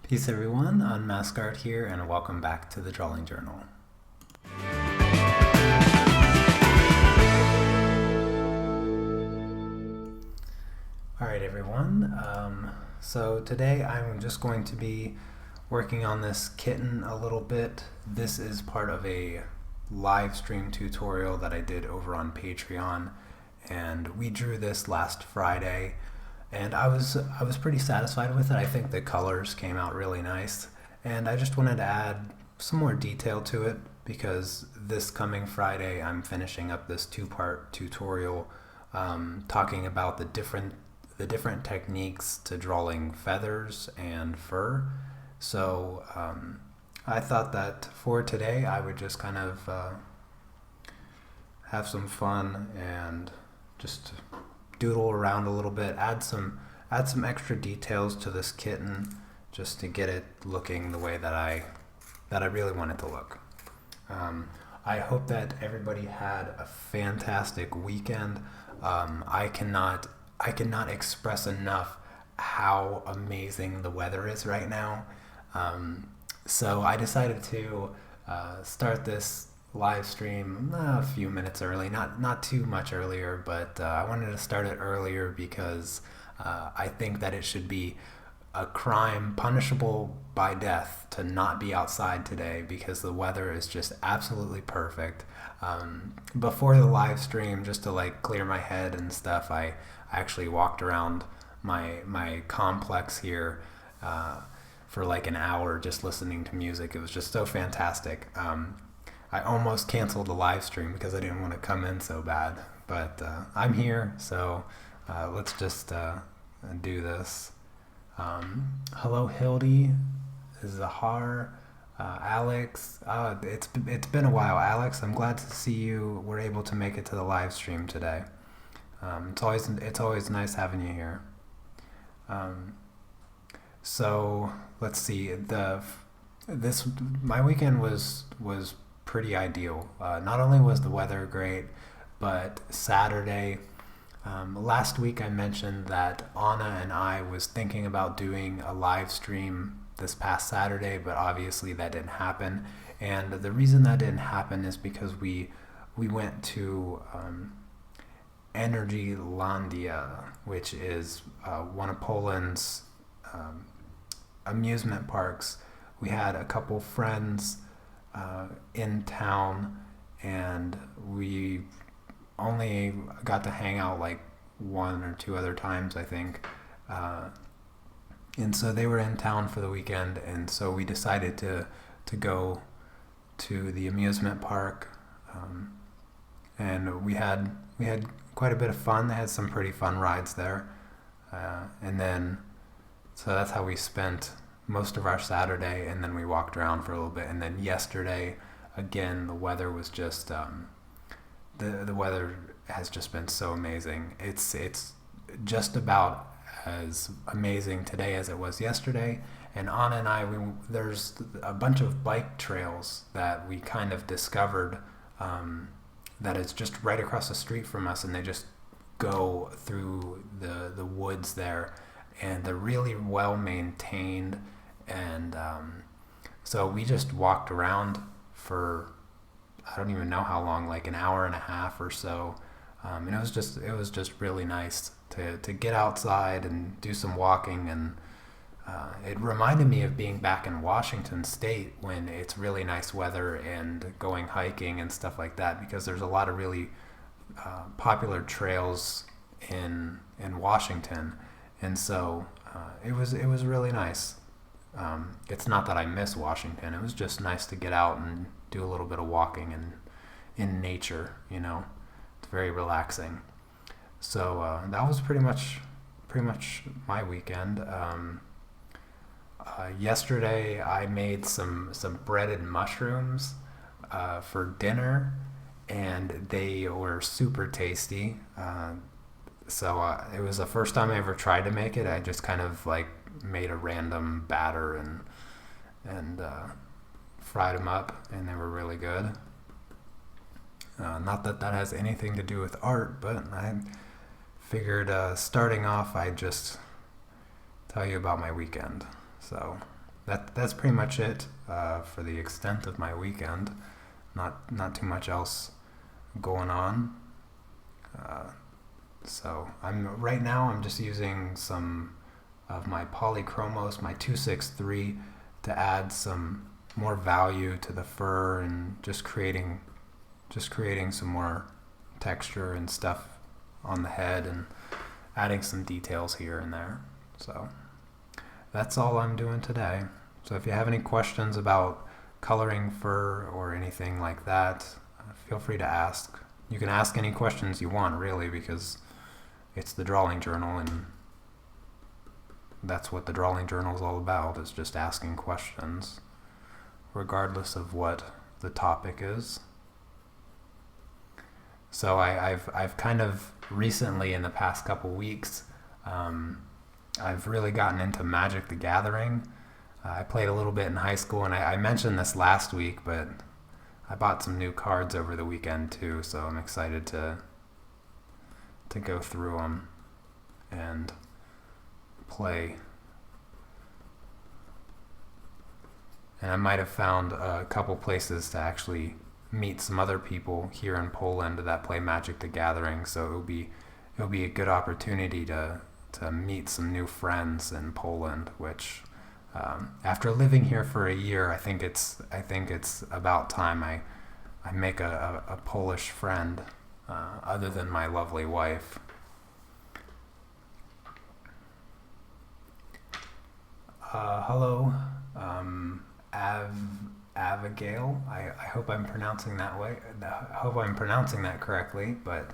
Peace everyone, Unmask Art here, and welcome back to the Drawing Journal. Alright everyone, so today I'm just going to be working on this kitten a little bit. This is part of a live stream tutorial that I did over on Patreon, and we drew this last Friday. And I was pretty satisfied with it. I think the colors came out really nice, and I just wanted to add some more detail to it because this coming Friday I'm finishing up this two-part tutorial talking about the different techniques to drawing feathers and fur. So I thought that for today I would just kind of have some fun and just doodle around a little bit, add some extra details to this kitten just to get it looking the way that I really want it to look. I hope that everybody had a fantastic weekend. I cannot express enough how amazing the weather is right now. So I decided to start this live stream a few minutes early, not too much earlier, but I wanted to start it earlier because I think that it should be a crime punishable by death to not be outside today because the weather is just absolutely perfect. Before the live stream, just to like clear my head and stuff, I actually walked around my complex here for like an hour just listening to music. It was just so fantastic. I almost canceled the live stream because I didn't want to come in so bad, but I'm here, so let's just do this. Hello Hildy, Zahar, Alex. It's been a while, Alex. I'm glad to see you were able to make it to the live stream today. It's always nice having you here. So let's see. My weekend was pretty ideal. Not only was the weather great, but Saturday, last week I mentioned that Anna and I was thinking about doing a live stream this past Saturday, but obviously that didn't happen. And the reason that didn't happen is because we went to Energylandia, which is one of Poland's amusement parks. We had a couple friends in town, and we only got to hang out like one or two other times, I think. And so they were in town for the weekend, and so we decided to go to the amusement park, and we had quite a bit of fun. They had some pretty fun rides there, and then so that's how we spent most of our Saturday, and then we walked around for a little bit. And then yesterday, again, the weather was just the weather has just been so amazing. It's just about as amazing today as it was yesterday. And Anna and I, there's a bunch of bike trails that we kind of discovered that is just right across the street from us, and they just go through the woods there, and they're really well maintained. And so we just walked around for I don't even know how long, like an hour and a half or so, and it was just really nice to get outside and do some walking. And it reminded me of being back in Washington State when it's really nice weather and going hiking and stuff like that, because there's a lot of really popular trails in Washington, and so it was really nice. It's not that I miss Washington. It was just nice to get out and do a little bit of walking and in nature, It's very relaxing. So that was pretty much my weekend. Yesterday I made some breaded mushrooms for dinner, and they were super tasty. So it was the first time I ever tried to make it. I just kind of like made a random batter and fried them up, and they were really good. Not that has anything to do with art, but I figured starting off I'd just tell you about my weekend. So that's pretty much it for the extent of my weekend. Not too much else going on. So right now I'm just using some of my polychromos, my 263, to add some more value to the fur and just creating some more texture and stuff on the head and adding some details here and there. So that's all I'm doing today. So if you have any questions about coloring fur or anything like that, feel free to ask. You can ask any questions you want, really, because it's the drawing journal, and that's what the drawing journal is all about, is just asking questions, regardless of what the topic is. So I've kind of recently, in the past couple weeks, I've really gotten into Magic the Gathering. I played a little bit in high school, and I mentioned this last week, but I bought some new cards over the weekend too, so I'm excited to go through them and play. And I might have found a couple places to actually meet some other people here in Poland that play Magic the Gathering, so it'll be a good opportunity to meet some new friends in Poland, which after living here for a year, I think it's about time I make a Polish friend other than my lovely wife. Hello, Abigail. I hope I'm pronouncing that way. I hope I'm pronouncing that correctly. But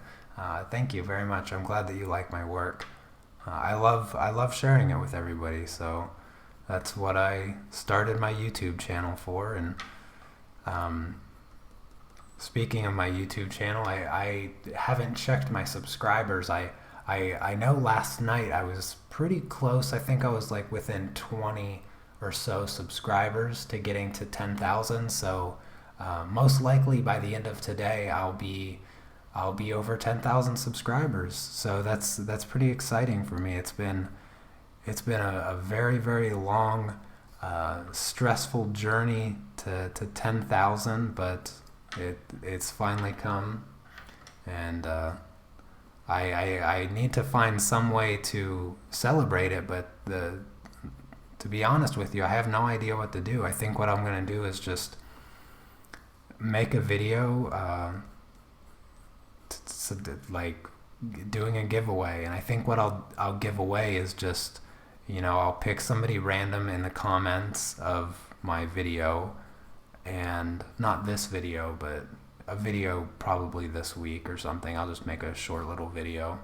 thank you very much. I'm glad that you like my work. I love sharing it with everybody. So that's what I started my YouTube channel for. And speaking of my YouTube channel, I haven't checked my subscribers. I know last night I was pretty close. I think I was like within 20 or so subscribers to getting to 10,000. So most likely by the end of today, I'll be over 10,000 subscribers. So that's pretty exciting for me. It's been a very, very long, stressful journey to 10,000, but it's finally come, and I need to find some way to celebrate it, but to be honest with you, I have no idea what to do. I think what I'm going to do is just make a video like doing a giveaway, and I think what I'll give away is just, I'll pick somebody random in the comments of my video, and not this video, but a video probably this week or something. I'll just make a short little video,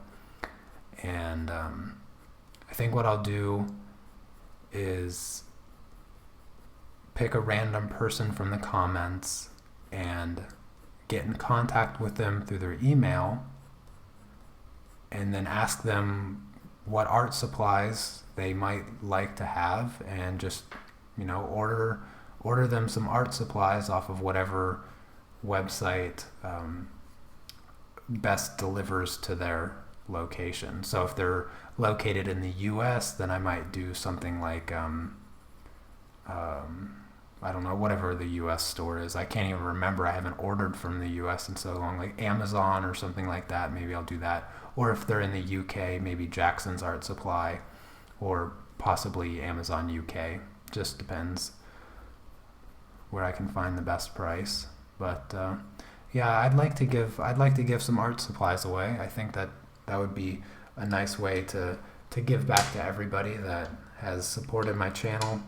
and I think what I'll do is pick a random person from the comments and get in contact with them through their email, and then ask them what art supplies they might like to have, and just order them some art supplies off of whatever website best delivers to their location. So if they're located in the US, then I might do something like I don't know, whatever the US store is. I can't even remember. I haven't ordered from the US in so long, like Amazon or something like that. Maybe I'll do that. Or if they're in the UK, maybe Jackson's Art Supply, or possibly Amazon UK. Just depends where I can find the best price. But yeah, I'd like to give some art supplies away. I think that would be a nice way to give back to everybody that has supported my channel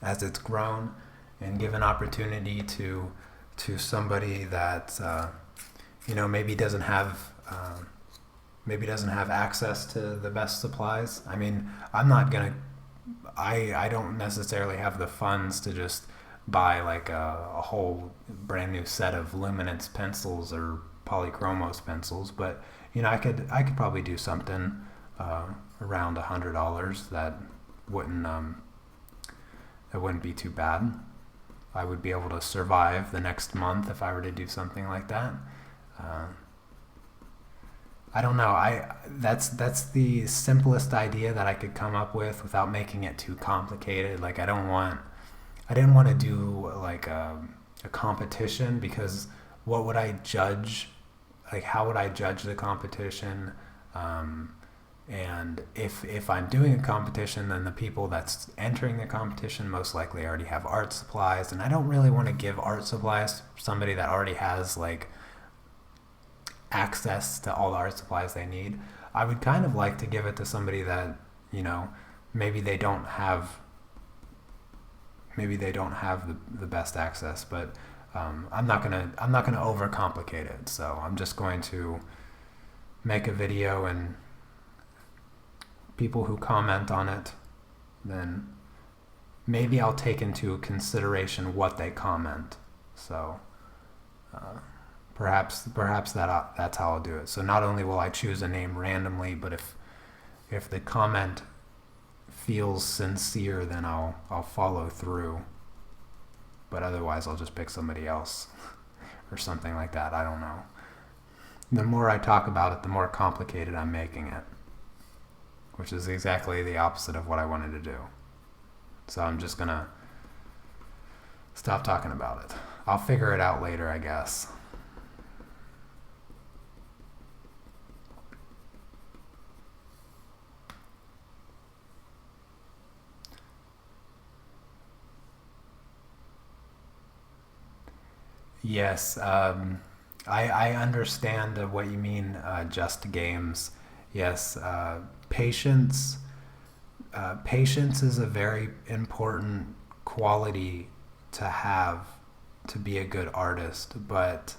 as it's grown, and give an opportunity to somebody that maybe doesn't have access to the best supplies. I mean, I don't necessarily have the funds to just buy like a whole brand new set of Luminance pencils or polychromos pencils, but I could probably do something around $100 that wouldn't be too bad. I would be able to survive the next month if I were to do something like that. I don't know. That's the simplest idea that I could come up with without making it too complicated. Like I didn't want to do like a competition, because what would I judge? Like, how would I judge the competition? And if I'm doing a competition, then the people that's entering the competition most likely already have art supplies, and I don't really want to give art supplies to somebody that already has like access to all the art supplies they need. I would kind of like to give it to somebody that, you know, maybe they don't have the best access, but I'm not gonna overcomplicate it. So I'm just going to make a video, and people who comment on it, then maybe I'll take into consideration what they comment. So perhaps that's how I'll do it. So not only will I choose a name randomly, but if the comment feels sincere, then I'll follow through. But otherwise, I'll just pick somebody else or something like that. I don't know. The more I talk about it, the more complicated I'm making it, which is exactly the opposite of what I wanted to do. So I'm just gonna stop talking about it. I'll figure it out later, I guess. Yes, I understand what you mean, just games. Yes, patience. Patience is a very important quality to have to be a good artist, but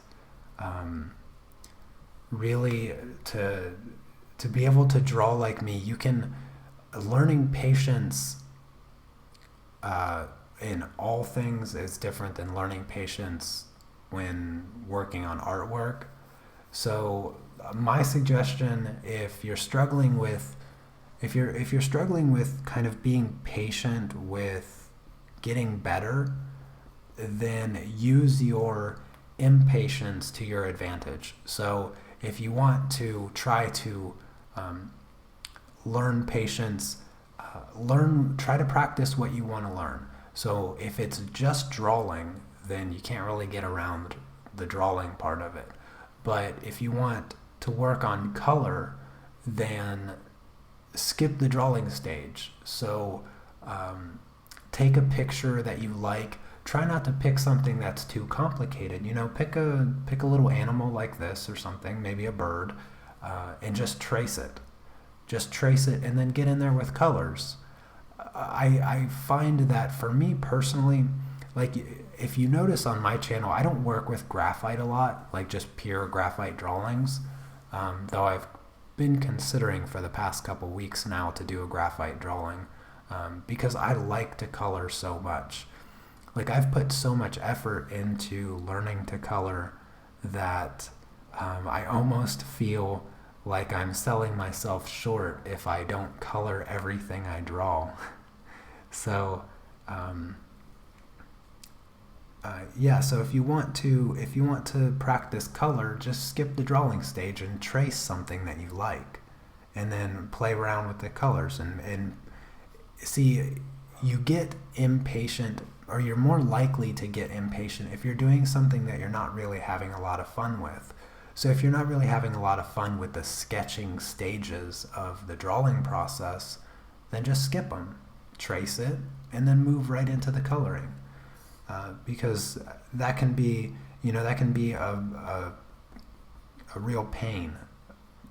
really to be able to draw like me, learning patience in all things is different than learning patience when working on artwork. So my suggestion, if you're struggling with kind of being patient with getting better, then use your impatience to your advantage. So if you want to try to learn patience, try to practice what you want to learn. So if it's just drawing, then you can't really get around the drawing part of it. But if you want to work on color, then skip the drawing stage. So take a picture that you like. Try not to pick something that's too complicated. You know, pick a little animal like this or something, maybe a bird, and just trace it. Just trace it, and then get in there with colors. I find that for me personally, like, if you notice on my channel, I don't work with graphite a lot, like just pure graphite drawings, though I've been considering for the past couple weeks now to do a graphite drawing, because I like to color so much. Like, I've put so much effort into learning to color that I almost feel like I'm selling myself short if I don't color everything I draw. So so if you want to practice color, just skip the drawing stage and trace something that you like, and then play around with the colors and see. You get impatient, or you're more likely to get impatient if you're doing something that you're not really having a lot of fun with. So if you're not really having a lot of fun with the sketching stages of the drawing process, then just skip them, trace it, and then move right into the coloring. Because that can be a real pain,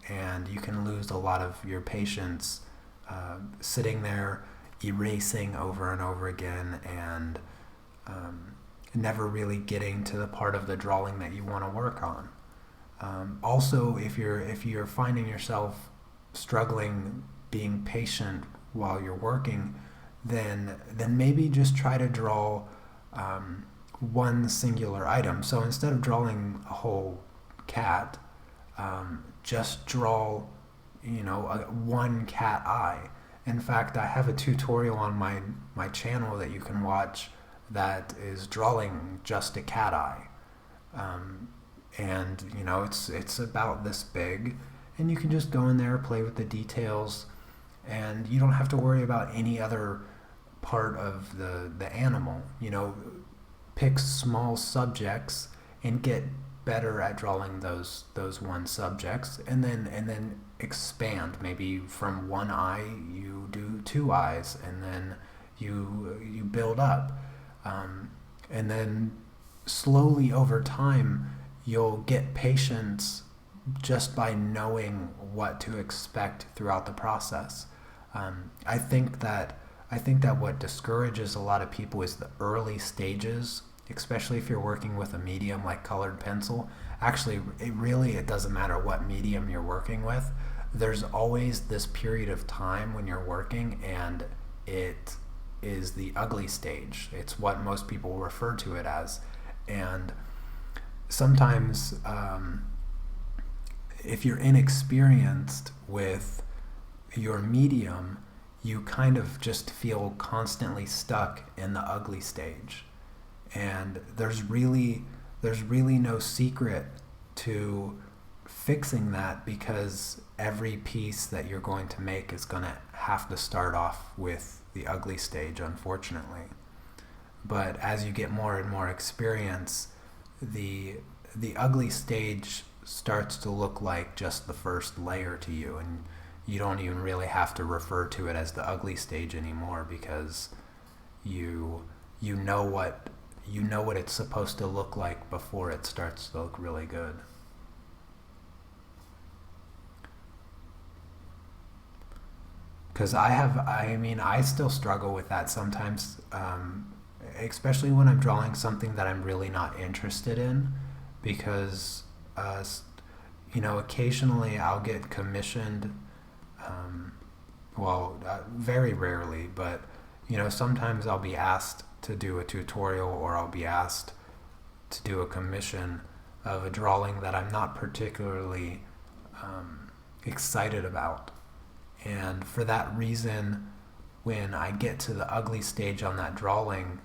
and you can lose a lot of your patience sitting there erasing over and over again, and never really getting to the part of the drawing that you want to work on. Also, if you're finding yourself struggling being patient while you're working, then maybe just try to draw one singular item. So instead of drawing a whole cat, just draw one cat eye. In fact, I have a tutorial on my channel that you can watch that is drawing just a cat eye. And it's about this big, and you can just go in there, play with the details, and you don't have to worry about any other part of the animal. You know, pick small subjects and get better at drawing those one subjects, and then expand. Maybe from one eye you do two eyes, and then you build up, and then slowly over time you'll get patience just by knowing what to expect throughout the process. I think that what discourages a lot of people is the early stages, especially if you're working with a medium like colored pencil. Actually, it doesn't matter what medium you're working with. There's always this period of time when you're working, and it is the ugly stage. It's what most people refer to it as. And sometimes, if you're inexperienced with your medium, you kind of just feel constantly stuck in the ugly stage. And there's really no secret to fixing that, because every piece that you're going to make is going to have to start off with the ugly stage, unfortunately. But as you get more and more experience, the ugly stage starts to look like just the first layer to you, and you don't even really have to refer to it as the ugly stage anymore, because you know what it's supposed to look like before it starts to look really good. Because I still struggle with that sometimes, especially when I'm drawing something that I'm really not interested in, because occasionally I'll get commissioned, very rarely, but sometimes I'll be asked to do a tutorial, or I'll be asked to do a commission of a drawing that I'm not particularly excited about. And for that reason, when I get to the ugly stage on that drawing,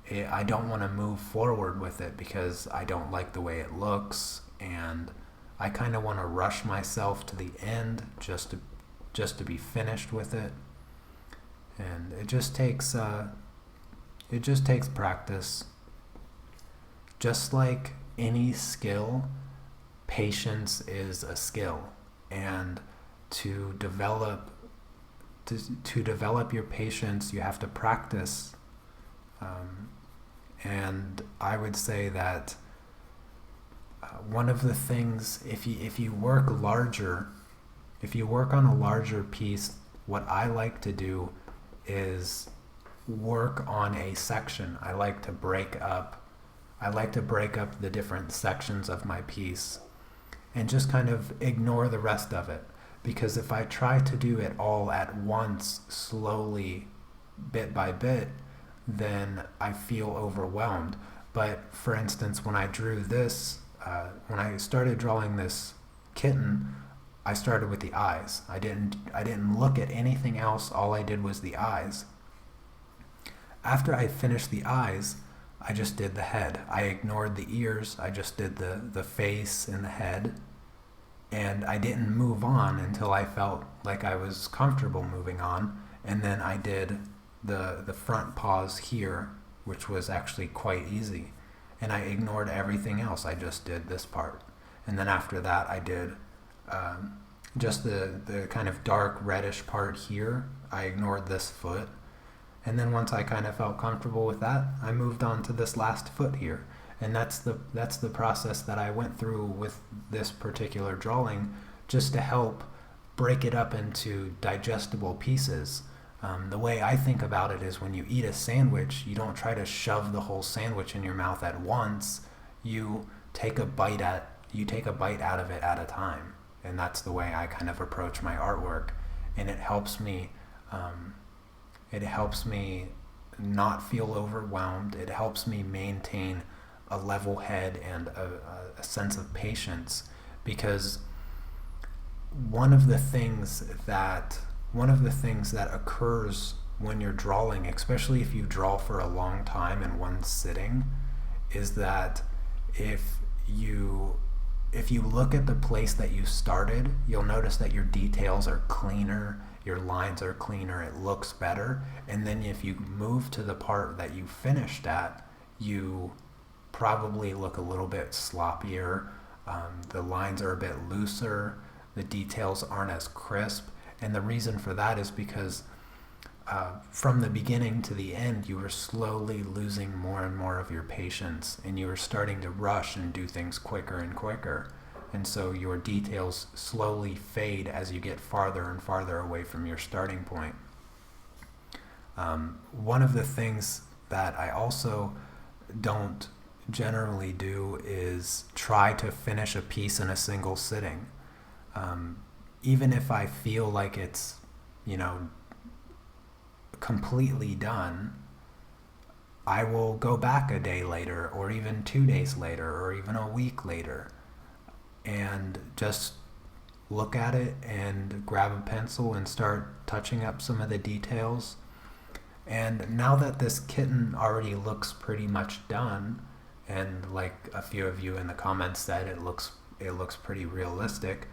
I don't want to move forward with it because I don't like the way it looks, and I kind of want to rush myself to the end just to be finished with it. And it just takes practice. Just like any skill, patience is a skill, and to develop your patience, you have to practice. And I would say that one of the things, if you work on a larger piece, what I like to do is work on a section. I like to break up the different sections of my piece and just kind of ignore the rest of it. Because if I try to do it all at once, slowly, bit by bit, then I feel overwhelmed. But for instance, when I drew this, when I started drawing this kitten, I started with the eyes. I didn't look at anything else. All I did was the eyes. After I finished the eyes, I just did the head. I ignored the ears. I just did the face and the head. And I didn't move on until I felt like I was comfortable moving on. And then I did the front paws here, which was actually quite easy. And I ignored everything else. I just did this part. And then after that, I did just the kind of dark reddish part here. I ignored this foot. And then once I kind of felt comfortable with that, I moved on to this last foot here. And that's the process that I went through with this particular drawing, just to help break it up into digestible pieces. The way I think about it is, when you eat a sandwich, you don't try to shove the whole sandwich in your mouth at once. You take a bite out of it at a time. And that's the way I kind of approach my artwork. And it helps me not feel overwhelmed. It helps me maintain a level head and a sense of patience, because one of the things that occurs when you're drawing, especially if you draw for a long time in one sitting, is that if you if you look at the place that you started, you'll notice that your details are cleaner, your lines are cleaner, it looks better. And then if you move to the part that you finished at, you probably look a little bit sloppier. The lines are a bit looser, the details aren't as crisp. And the reason for that is because from the beginning to the end, you were slowly losing more and more of your patience, and you were starting to rush and do things quicker and quicker. And so your details slowly fade as you get farther and farther away from your starting point. One of the things that I also don't generally do is try to finish a piece in a single sitting. Even if I feel like it's, completely done, I will go back a day later, or even 2 days later, or even a week later, and just look at it and grab a pencil and start touching up some of the details. And now that this kitten already looks pretty much done, and like a few of you in the comments said, it looks pretty realistic,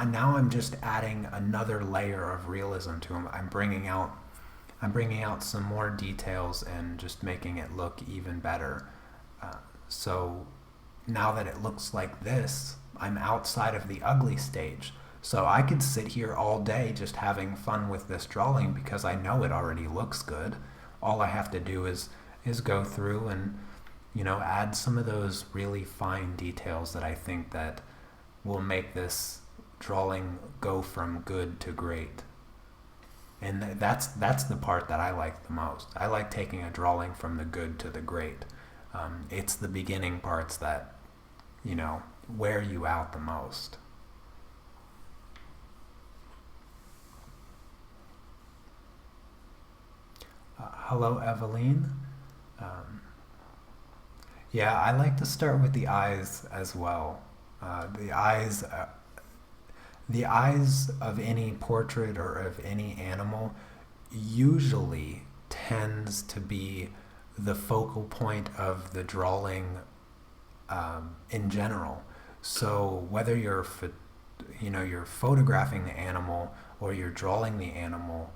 now I'm just adding another layer of realism to them. I'm bringing out some more details and just making it look even better. So now that it looks like this, I'm outside of the ugly stage. So I could sit here all day just having fun with this drawing because I know it already looks good. All I have to do is go through and add some of those really fine details that I think that will make this drawing go from good to great. And that's the part that I like the most. I like taking a drawing from the good to the great. It's the beginning parts that wear you out the most. Hello, Eveline. Yeah, I like to start with the eyes as well. The eyes of any portrait or of any animal usually tends to be the focal point of the drawing in general. So whether you're photographing the animal or you're drawing the animal,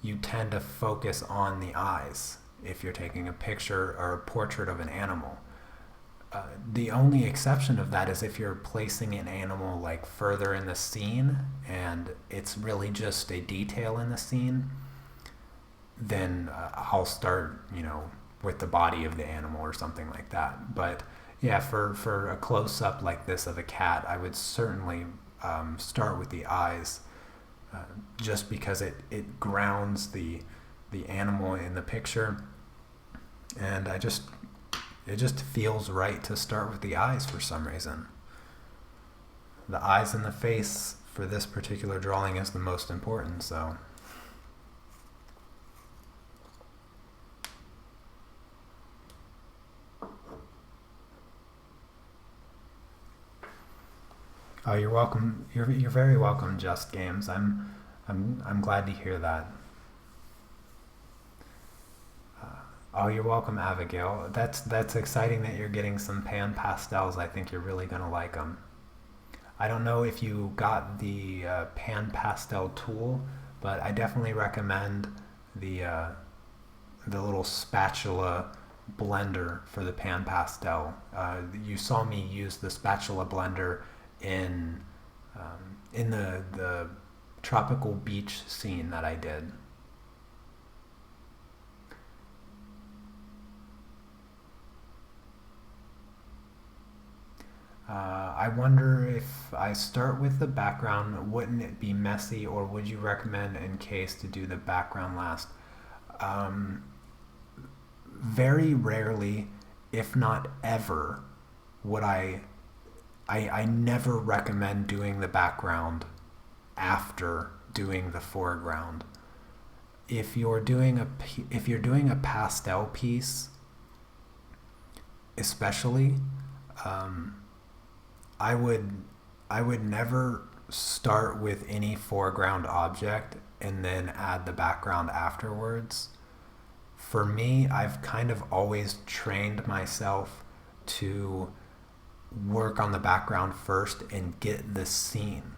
you tend to focus on the eyes if you're taking a picture or a portrait of an animal. The only exception of that is if you're placing an animal like further in the scene and it's really just a detail in the scene, then I'll start, with the body of the animal or something like that. But yeah, for a close-up like this of a cat, I would certainly start with the eyes, just because it grounds the animal in the picture, and it just feels right to start with the eyes for some reason. The eyes and the face for this particular drawing is the most important, so. Oh, you're welcome. You're very welcome, Just Games. I'm glad to hear that. Oh, you're welcome, Abigail. That's exciting that you're getting some pan pastels. I think you're really gonna like them. I don't know if you got the pan pastel tool, but I definitely recommend the little spatula blender for the pan pastel. You saw me use the spatula blender in the tropical beach scene that I did. I wonder if I start with the background, wouldn't it be messy, or would you recommend in case to do the background last? Very rarely, if not ever, would I never recommend doing the background after doing the foreground. If you're doing a pastel piece, especially, I would never start with any foreground object and then add the background afterwards. For me, I've kind of always trained myself to work on the background first and get the scene.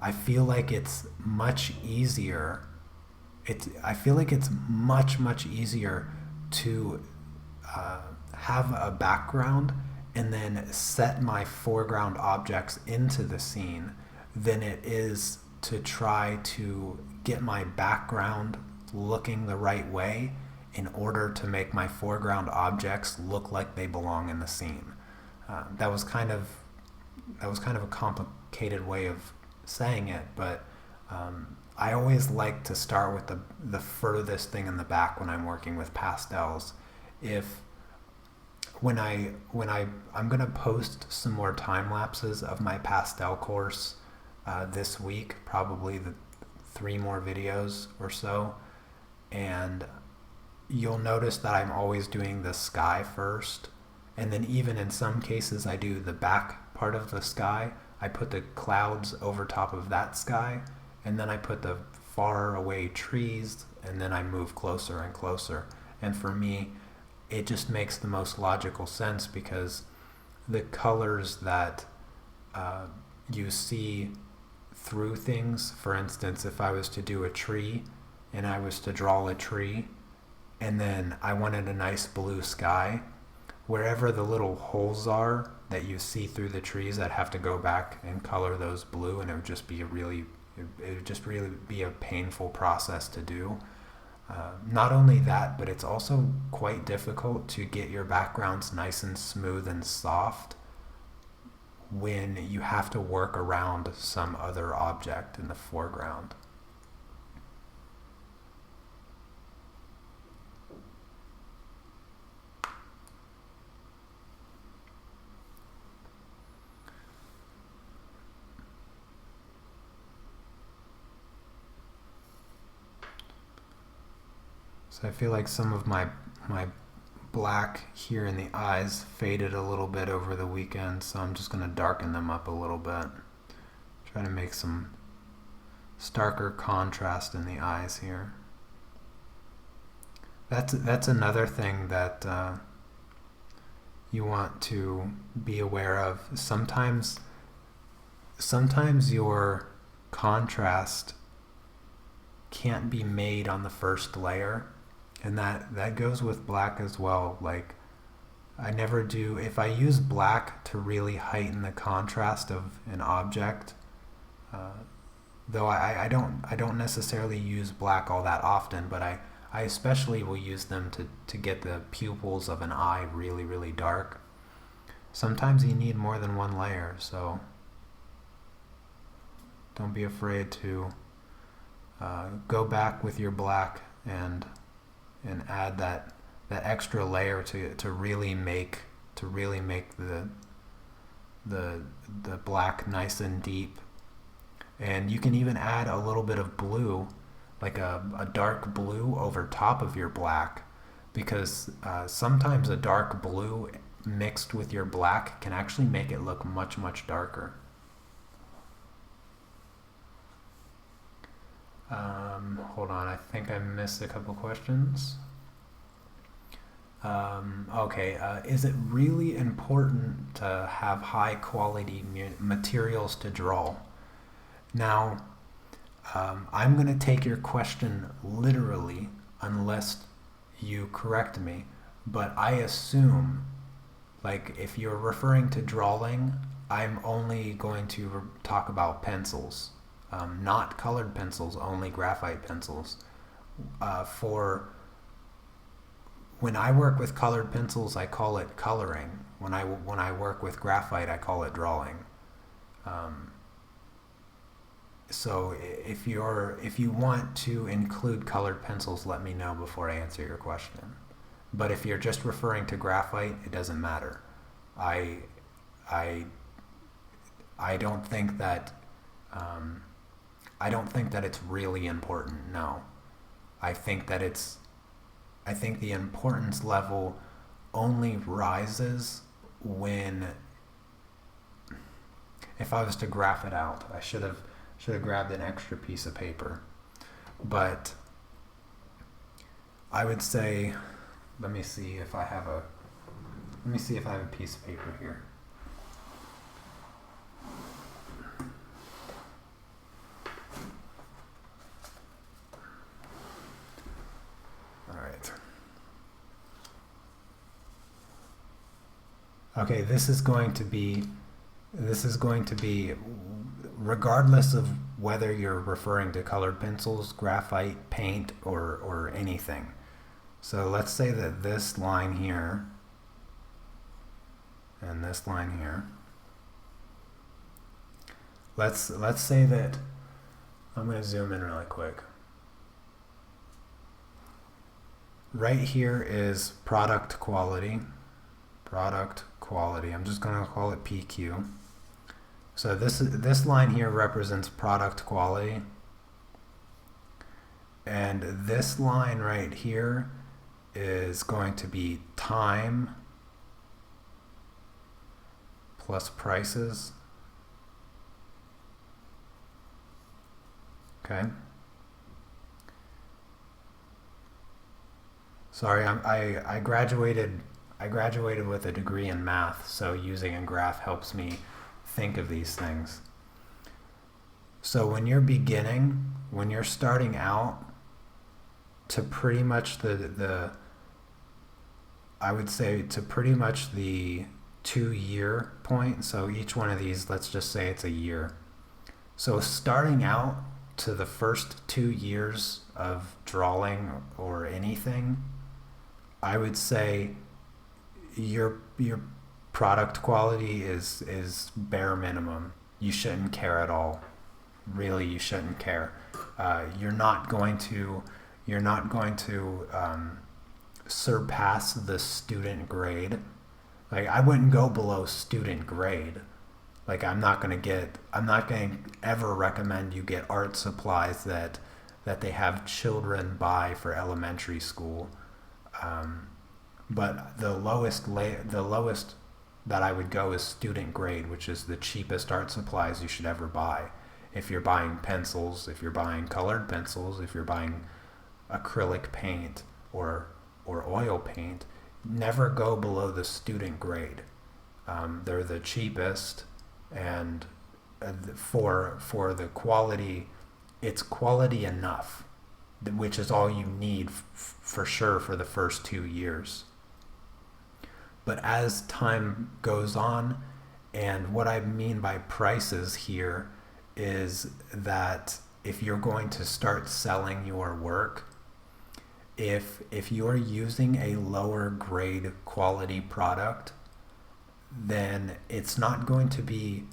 I feel like it's much easier. I feel like it's much easier to have a background and then set my foreground objects into the scene than it is to try to get my background looking the right way in order to make my foreground objects look like they belong in the scene. That was kind of a complicated way of saying it, but I always like to start with the furthest thing in the back when I'm working with pastels. I'm gonna post some more time lapses of my pastel course this week, probably the 3 more videos or so, and you'll notice that I'm always doing the sky first, and then even in some cases I do the back part of the sky. I put the clouds over top of that sky, and then I put the far away trees, and then I move closer and closer. And for me, it just makes the most logical sense, because the colors that you see through things, for instance, if I was to do a tree and I was to draw a tree and then I wanted a nice blue sky, wherever the little holes are that you see through the trees, I'd have to go back and color those blue, and it would just really be a painful process to do. Not only that, but it's also quite difficult to get your backgrounds nice and smooth and soft when you have to work around some other object in the foreground. So I feel like some of my black here in the eyes faded a little bit over the weekend, so I'm just going to darken them up a little bit. Try to make some starker contrast in the eyes here. That's another thing that you want to be aware of. Sometimes your contrast can't be made on the first layer. And that goes with black as well. Like, I never do, if I use black to really heighten the contrast of an object, though I don't necessarily use black all that often, but I especially will use them to get the pupils of an eye really dark. Sometimes you need more than one layer, so don't be afraid to go back with your black and add that extra layer to really make the black nice and deep. And you can even add a little bit of blue, like a dark blue over top of your black, because sometimes a dark blue mixed with your black can actually make it look much darker. Hold on, I think I missed a couple questions. Okay, is it really important to have high quality materials to draw? Now, I'm going to take your question literally unless you correct me, but I assume, like, if you're referring to drawing, I'm only going to talk about pencils. Not colored pencils, only graphite pencils. For when I work with colored pencils, I call it coloring. When I work with graphite, I call it drawing. So if you want to include colored pencils, let me know before I answer your question. But if you're just referring to graphite, it doesn't matter. I don't think that. I don't think that it's really important, no. I think the importance level only rises when, if I was to graph it out, I should have grabbed an extra piece of paper. But I would say, let me see if I have Let me see if I have a piece of paper here. All right. Okay, this is going to be regardless of whether you're referring to colored pencils, graphite, paint, or anything. So let's say that this line here and this line here, let's say that, I'm going to zoom in really quick. Right here is product quality. Product quality. I'm just going to call it PQ. So this line here represents product quality. And this line right here is going to be time plus prices. Okay. Sorry, I graduated with a degree in math, so using a graph helps me think of these things. So when you're beginning, when you're starting out, to pretty much I would say to pretty much the 2-year point, so each one of these, let's just say it's a year. So starting out to the first 2 years of drawing or anything, I would say your product quality is bare minimum. You shouldn't care at all. Really, you shouldn't care. You're not going to surpass the student grade. Like, I wouldn't go below student grade. Like, I'm not going to ever recommend you get art supplies that they have children buy for elementary school. But the lowest that I would go is student grade, which is the cheapest art supplies you should ever buy. If you're buying pencils, if you're buying colored pencils, if you're buying acrylic paint or oil paint, never go below the student grade. They're the cheapest, and for the quality, it's quality enough, which is all you need for sure for the first 2 years. But as time goes on, and what I mean by prices here is that if you're going to start selling your work, if you're using a lower grade quality product, then it's not going to be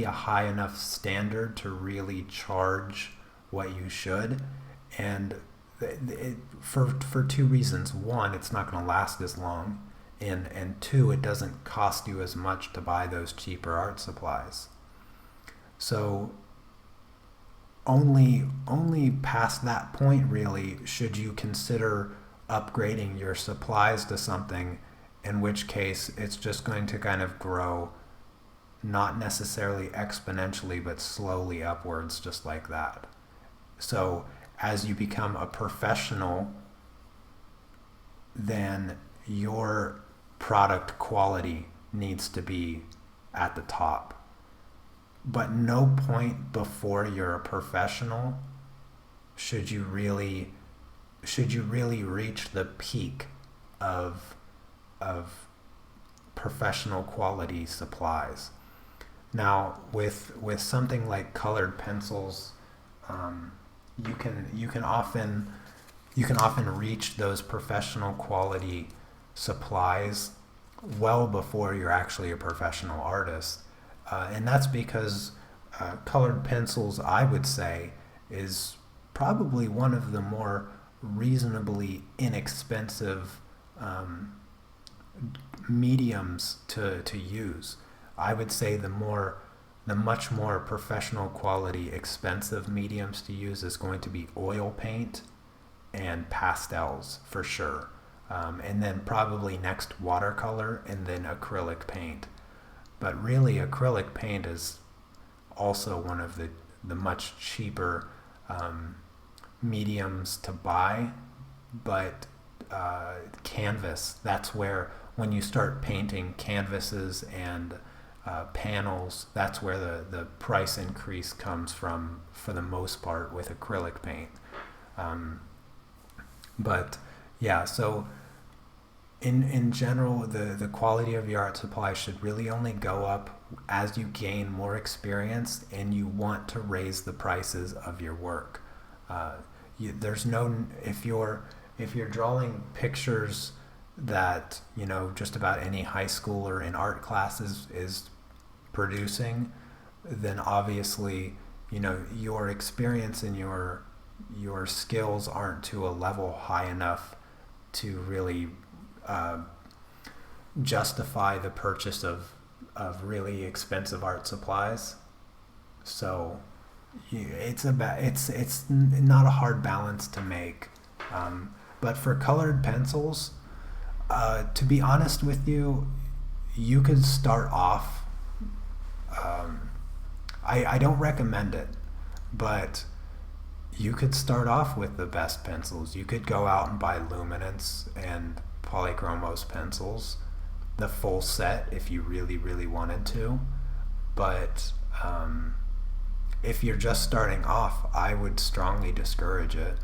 a high enough standard to really charge what you should. And for 2 reasons. One, it's not going to last as long. And 2, it doesn't cost you as much to buy those cheaper art supplies. So only past that point really should you consider upgrading your supplies to something, in which case it's just going to kind of grow, not necessarily exponentially, but slowly upwards, just like that. So as you become a professional, then your product quality needs to be at the top. But no point before you're a professional should you really reach the peak of professional quality supplies. Now, with something like colored pencils, you can often reach those professional quality supplies well before you're actually a professional artist. And that's because colored pencils, I would say, is probably one of the more reasonably inexpensive mediums to use. I would say the much more professional quality expensive mediums to use is going to be oil paint and pastels for sure. And then probably next watercolor, and then acrylic paint. But really, acrylic paint is also one of the much cheaper mediums to buy. But canvas, that's where when you start painting canvases and panels, that's where the price increase comes from for the most part with acrylic paint. But yeah, so in general, the quality of your art supply should really only go up as you gain more experience and you want to raise the prices of your work. There's no, if you're drawing pictures that, you know, just about any high schooler in art classes is producing, then obviously, you know, your experience and your skills aren't to a level high enough to really justify the purchase of really expensive art supplies. So it's not a hard balance to make. But for colored pencils, to be honest with you, you could start off. I don't recommend it, but you could start off with the best pencils. You could go out and buy Luminance and polychromos pencils, the full set, if you really, really wanted to. But if you're just starting off, I would strongly discourage it.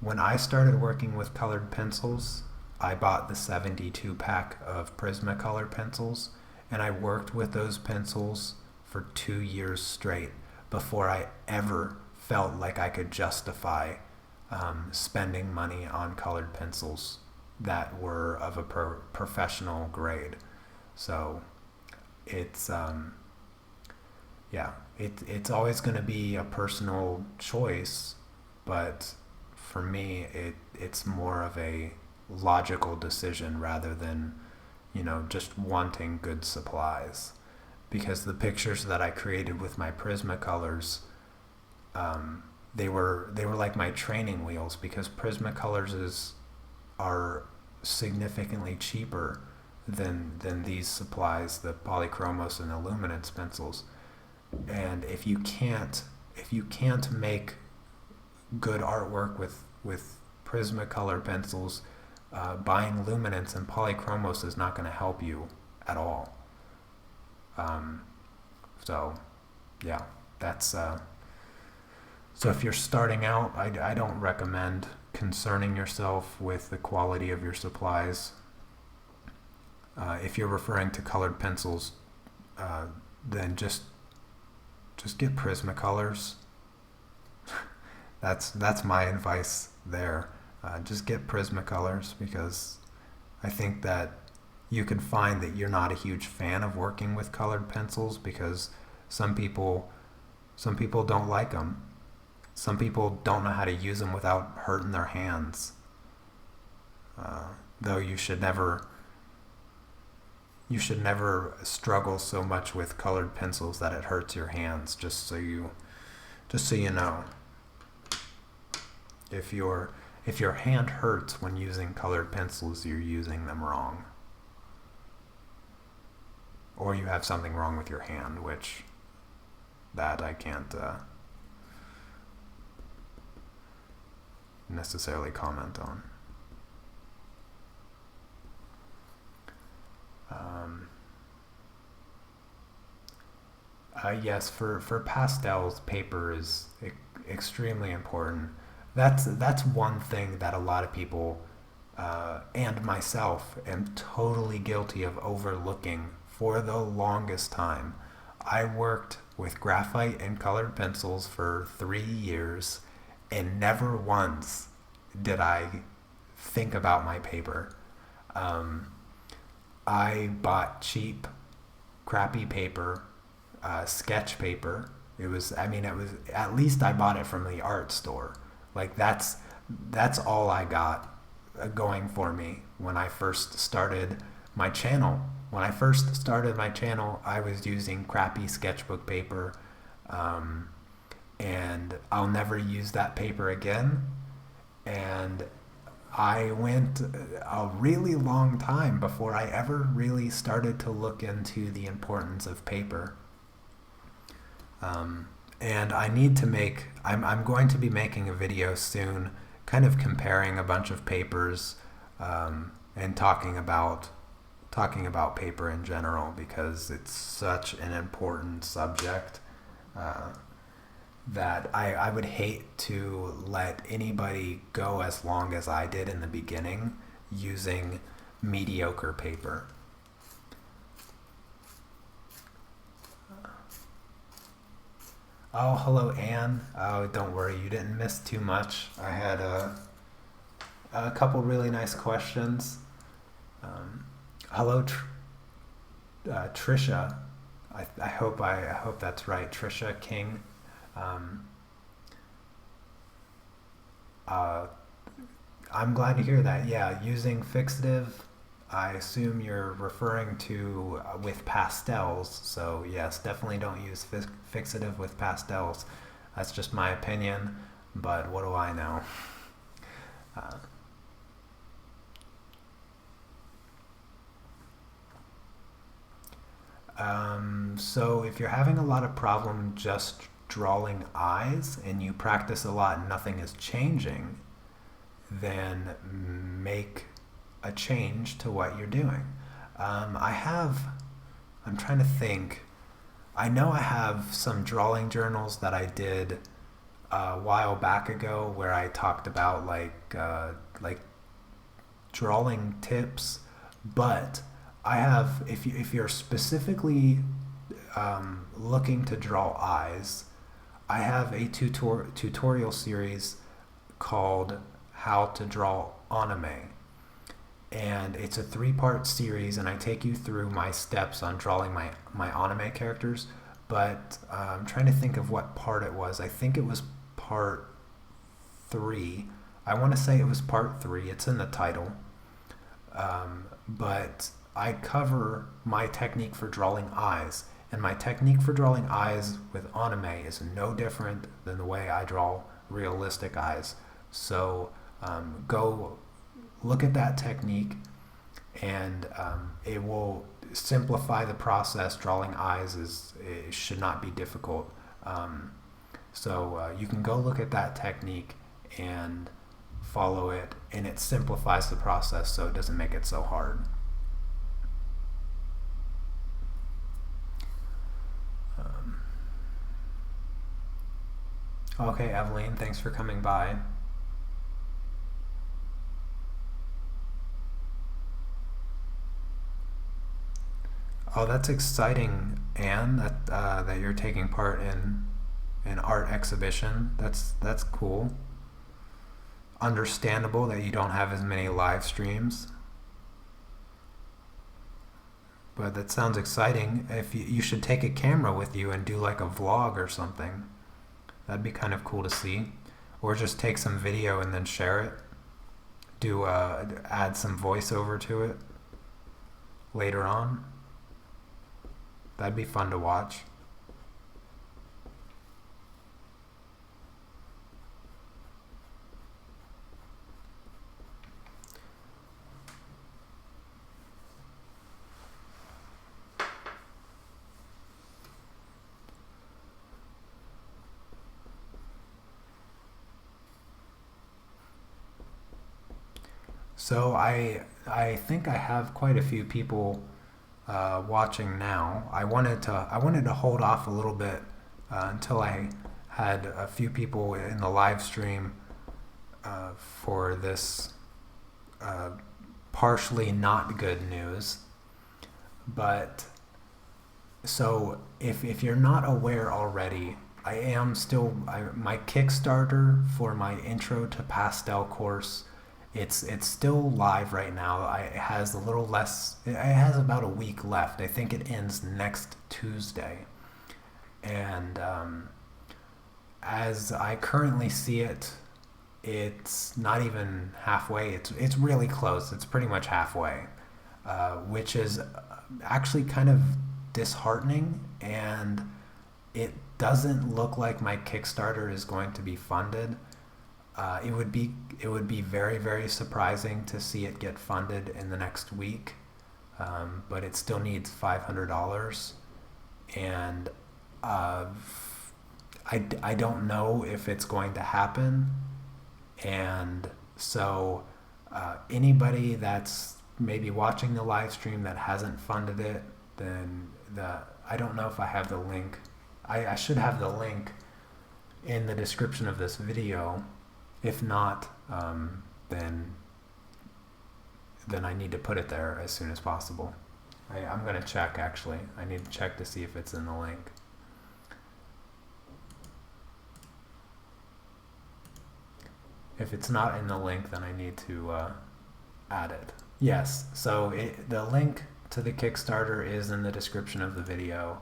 When I started working with colored pencils, I bought the 72 pack of Prisma Color pencils, and I worked with those pencils for 2 years straight before I ever felt like I could justify spending money on colored pencils that were of a professional grade. So it's it's always going to be a personal choice, but for me it's more of a logical decision rather than, you know, just wanting good supplies. Because the pictures that I created with my Prisma Colors, they were like my training wheels, because Prisma Colors are significantly cheaper than these supplies, the polychromos and the Luminance pencils. And if you can't make good artwork with Prisma Color pencils, buying Luminance and polychromos is not going to help you at all. So yeah, that's so if you're starting out, I don't recommend concerning yourself with the quality of your supplies. If you're referring to colored pencils, then just get Prisma Colors. That's my advice there. Just get Prisma Colors, because I think that you can find that you're not a huge fan of working with colored pencils because some people don't like them. Some people don't know how to use them without hurting their hands. Though you should never struggle so much with colored pencils that it hurts your hands. Just so you know, if your hand hurts when using colored pencils, you're using them wrong. Or you have something wrong with your hand, which that I can't necessarily comment on. Yes, for pastels, paper is extremely important. That's one thing that a lot of people and myself am totally guilty of overlooking for the longest time. I worked with graphite and colored pencils for 3 years, and never once did I think about my paper. I bought cheap, crappy paper, sketch paper. It was at least I bought it from the art store. Like that's all I got going for me when I first started my channel. When I first started my channel, I was using crappy sketchbook paper, and I'll never use that paper again. And I went a really long time before I ever really started to look into the importance of paper. And I need to I'm going to be making a video soon, kind of comparing a bunch of papers, and talking about talking about paper in general because it's such an important subject that I would hate to let anybody go as long as I did in the beginning using mediocre paper. Oh, hello, Anne. Oh, don't worry, you didn't miss too much. I had a couple really nice questions. Hello, Trisha. I hope that's right, Trisha King. Um, uh, I'm glad to hear that. Yeah, using Fixative, I assume you're referring to with pastels. So yes, definitely don't use Fixative with pastels. That's just my opinion, but what do I know? Uh, so if you're having a lot of problem just drawing eyes and you practice a lot and nothing is changing, then make a change to what you're doing. I'm trying to think. I know I have some drawing journals that I did a while back ago where I talked about like drawing tips, but I have if you're specifically looking to draw eyes, I have a tutorial series called How to Draw Anime, and it's a 3-part series, and I take you through my steps on drawing my anime characters. But I'm trying to think of what part it was. I think it was part 3. I want to say it was part 3. It's in the title. But I cover my technique for drawing eyes. And my technique for drawing eyes with anime is no different than the way I draw realistic eyes. So go look at that technique, and it will simplify the process. Drawing eyes it should not be difficult. So you can go look at that technique and follow it, and it simplifies the process so it doesn't make it so hard. Okay, Evelyn, thanks for coming by. Oh, that's exciting, Anne, that you're taking part in an art exhibition. That's cool. Understandable that you don't have as many live streams, but that sounds exciting. If you should take a camera with you and do like a vlog or something. That'd be kind of cool to see. Or just take some video and then share it. Add some voiceover to it later on. That'd be fun to watch. So I think I have quite a few people watching now. I wanted to hold off a little bit until I had a few people in the live stream for this partially not good news. But so if you're not aware already, my Kickstarter for my Intro to Pastel course. It's still live right now. It has about a week left. I think it ends next Tuesday. And as I currently see it, it's not even halfway. It's really close. It's pretty much halfway, which is actually kind of disheartening. And it doesn't look like my Kickstarter is going to be funded. It would be very, very surprising to see it get funded in the next week, but it still needs $500, and I don't know if it's going to happen, and so anybody that's maybe watching the live stream that hasn't funded it, then I don't know if I have the link. I should have the link in the description of this video. If not, then I need to put it there as soon as possible. I'm going to check, actually. I need to check to see if it's in the link. If it's not in the link, then I need to add it. Yes, so the link to the Kickstarter is in the description of the video.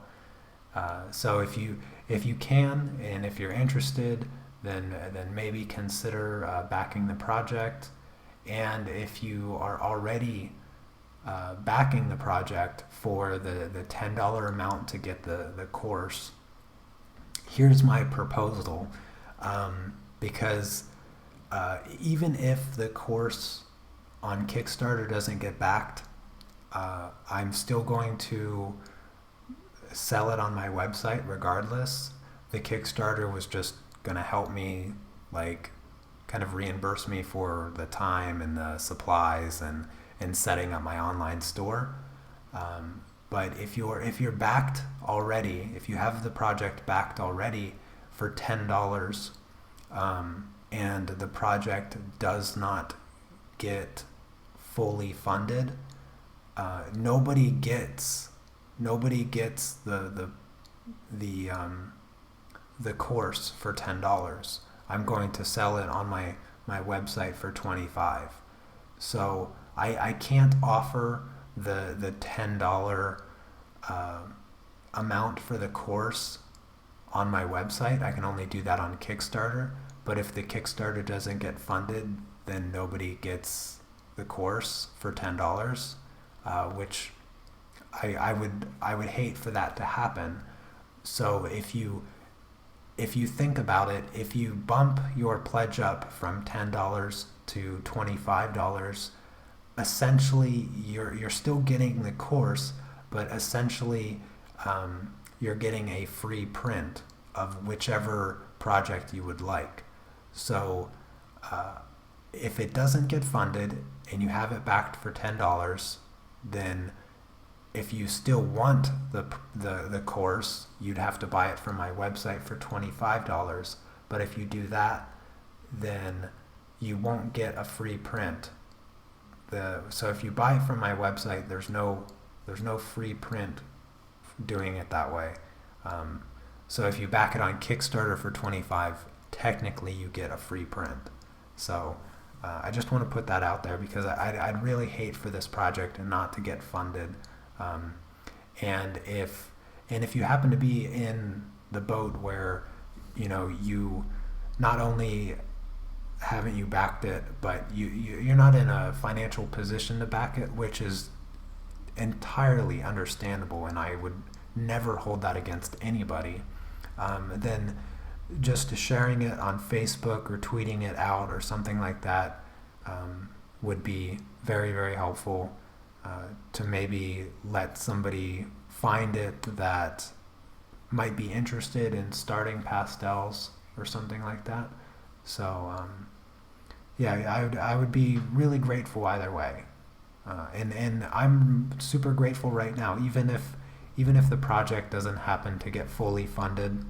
So if you can, and if you're interested, then maybe consider backing the project. And if you are already backing the project for the $10 amount to get the course, here's my proposal. Because even if the course on Kickstarter doesn't get backed, I'm still going to sell it on my website regardless. The Kickstarter was just going to help me, like, kind of reimburse me for the time and the supplies and setting up my online store. But if you're backed already, if you have the project backed already for $10, and the project does not get fully funded, nobody gets the course for $10. I'm going to sell it on my website for $25. So I can't offer the $10 amount for the course on my website. I can only do that on Kickstarter. But if the Kickstarter doesn't get funded, then nobody gets the course for $10, which I would hate for that to happen. So if you think about it, if you bump your pledge up from $10 to $25, essentially you're still getting the course, but essentially you're getting a free print of whichever project you would like. So if it doesn't get funded and you have it backed for $10, then if you still want the course, you'd have to buy it from my website for $25. But if you do that, then you won't get a free print. So if you buy it from my website, there's no free print doing it that way. So if you back it on Kickstarter for $25, technically you get a free print. So I just want to put that out there because I'd really hate for this project and not to get funded. And if you happen to be in the boat where you not only haven't you backed it, but you're not in a financial position to back it, which is entirely understandable, and I would never hold that against anybody, then just sharing it on Facebook or tweeting it out or something like that would be very, very helpful to maybe let somebody find it that might be interested in starting pastels or something like that. So yeah, I would be really grateful either way. And I'm super grateful right now, even if the project doesn't happen to get fully funded.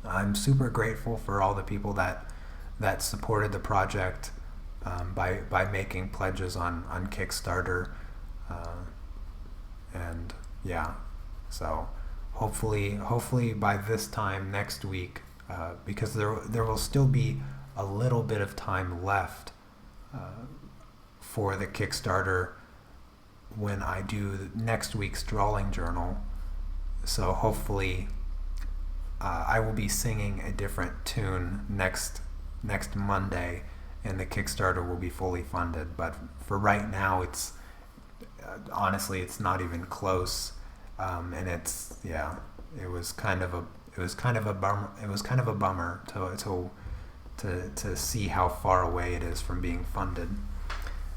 I'm super grateful for all the people that supported the project by making pledges on Kickstarter, and yeah, so hopefully by this time next week, because there will still be a little bit of time left for the Kickstarter when I do next week's drawing journal. So hopefully I will be singing a different tune next Monday, and the Kickstarter will be fully funded. But for right now, it's honestly it's not even close, and it was kind of a bummer to see how far away it is from being funded,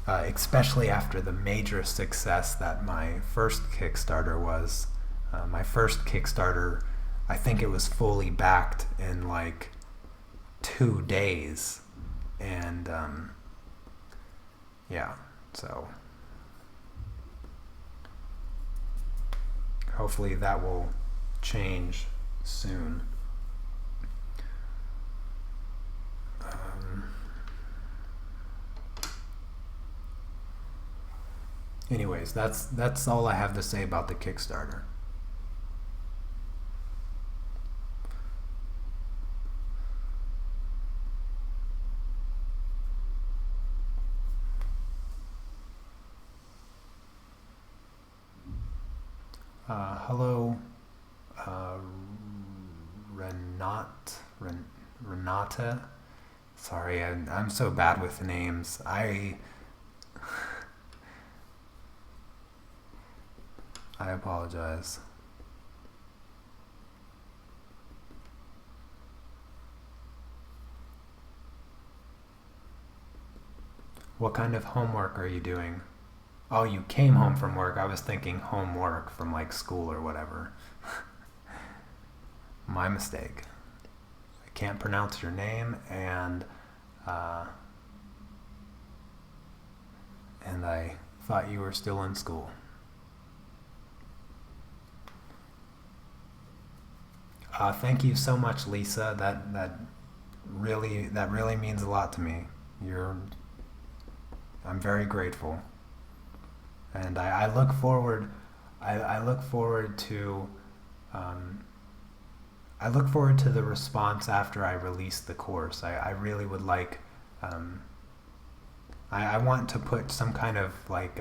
especially after the major success that my first Kickstarter was. My first Kickstarter, I think it was fully backed in like 2 days, and yeah, so hopefully that will change soon. Anyways, that's all I have to say about the Kickstarter. Hello, Renate. Sorry, I'm so bad with names. I apologize. What kind of homework are you doing? Oh, you came home from work. I was thinking homework from like school or whatever. My mistake. I can't pronounce your name, and I thought you were still in school. Thank you so much, Lisa. That really means a lot to me. I'm very grateful, and I look forward. I look forward to. I look forward to the response after I release the course. I really would like. I want to put some kind of like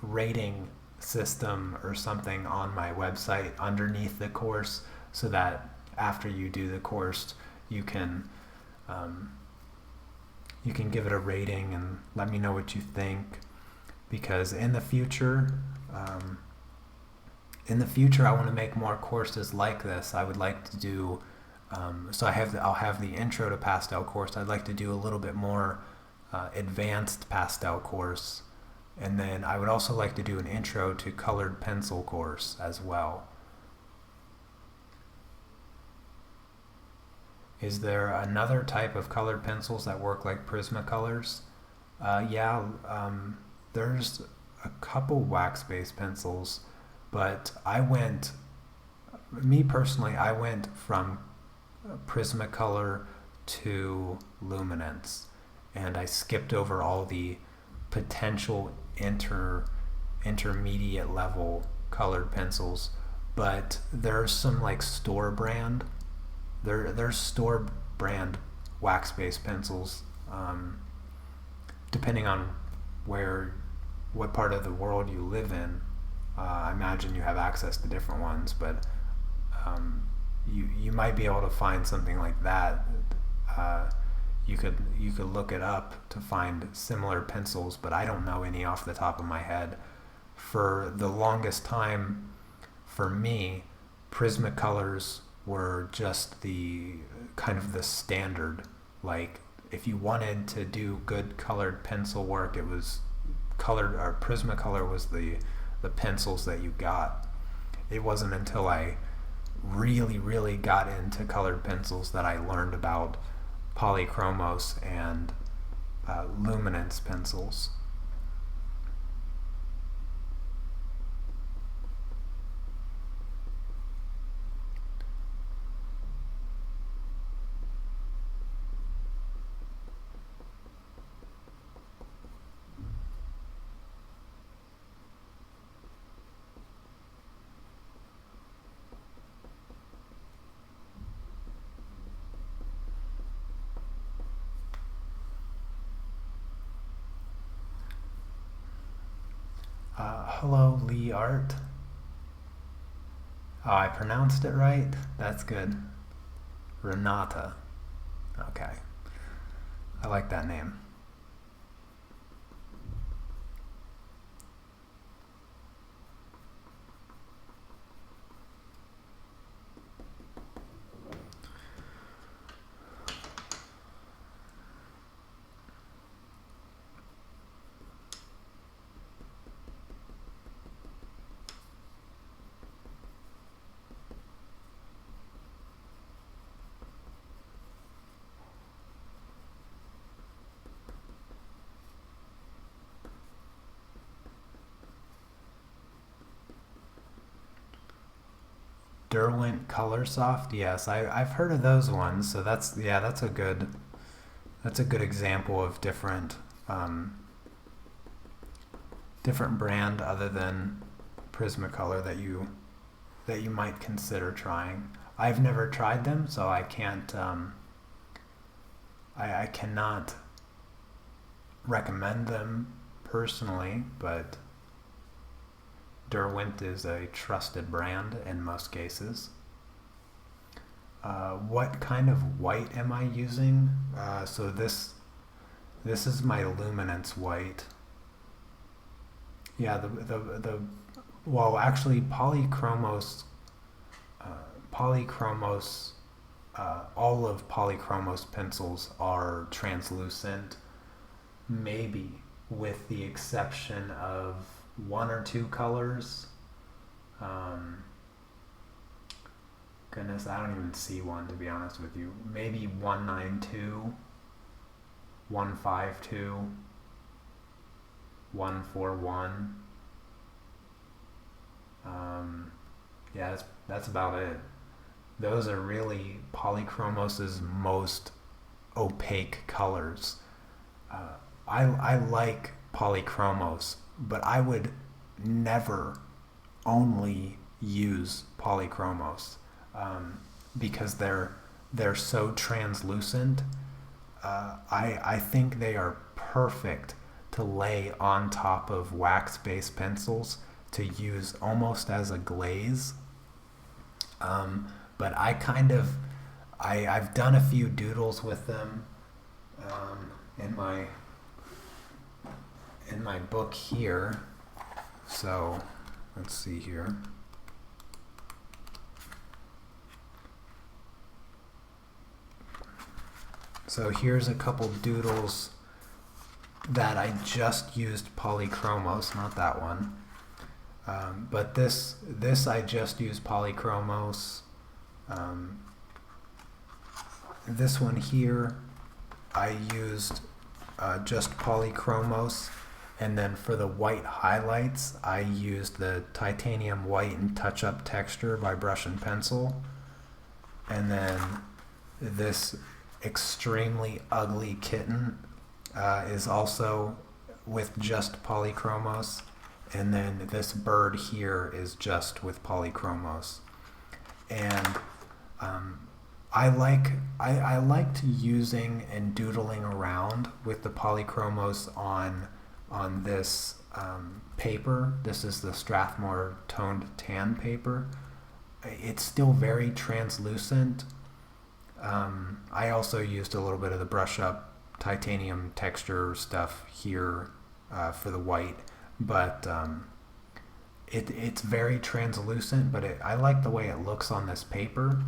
rating system or something on my website underneath the course, so that after you do the course, you can give it a rating and let me know what you think. Because in the future, I want to make more courses like this. I would like to do. So I'll have the intro to pastel course. I'd like to do a little bit more advanced pastel course. And then I would also like to do an intro to colored pencil course as well. Is there another type of colored pencils that work like Prisma Colors? There's a couple wax-based pencils, but me personally, I went from Prismacolor to Luminance, and I skipped over all the potential intermediate level colored pencils. But there's some like store brand there's store brand wax based pencils, depending on what part of the world you live in. I imagine you have access to different ones, but you might be able to find something like that. You could look it up to find similar pencils, but I don't know any off the top of my head. For the longest time, for me, Prisma Colors were just the kind of the standard. Like, if you wanted to do good colored pencil work, it was colored, or Prismacolor was the pencils that you got. It wasn't until I really got into colored pencils that I learned about polychromos and luminance pencils. Hello, Lee Art. Oh, I pronounced it right? That's good. Renate. Okay. I like that name. Derwent Color Soft. Yes, I've heard of those ones. So that's a good example of different brand other than Prismacolor that you might consider trying. I've never tried them, so I can't I cannot recommend them personally, but Derwent is a trusted brand in most cases. What kind of white am I using? So this is my Luminance white. Yeah, well, actually, polychromos, all of polychromos pencils are translucent, maybe with the exception of one or two colors. Goodness, I don't even see one, to be honest with you. Maybe 192, 152, 141. Yeah, that's about it. Those are really polychromos's most opaque colors. I like polychromos, but I would never only use polychromos because they're so translucent. I think they are perfect to lay on top of wax-based pencils to use almost as a glaze. But I've done a few doodles with them in my book here. So let's see here. So here's a couple doodles that I just used polychromos, not that one. But this I just used polychromos. This one here I used just polychromos, and then for the white highlights I used the titanium white and touch-up texture by brush and pencil. And then this extremely ugly kitten is also with just polychromos. And then this bird here is just with polychromos. And I liked using and doodling around with the polychromos on this paper. This is the Strathmore toned tan paper. It's still very translucent. I also used a little bit of the brush up titanium texture stuff here for the white. But it's very translucent, but I like the way it looks on this paper.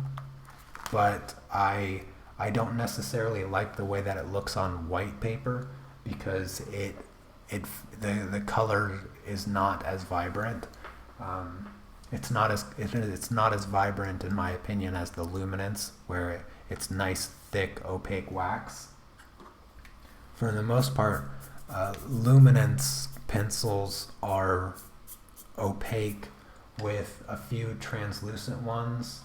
But I don't necessarily like the way that it looks on white paper because the color is not as vibrant. It's not as vibrant in my opinion as the Luminance, where it's nice thick opaque wax. For the most part, Luminance pencils are opaque with a few translucent ones,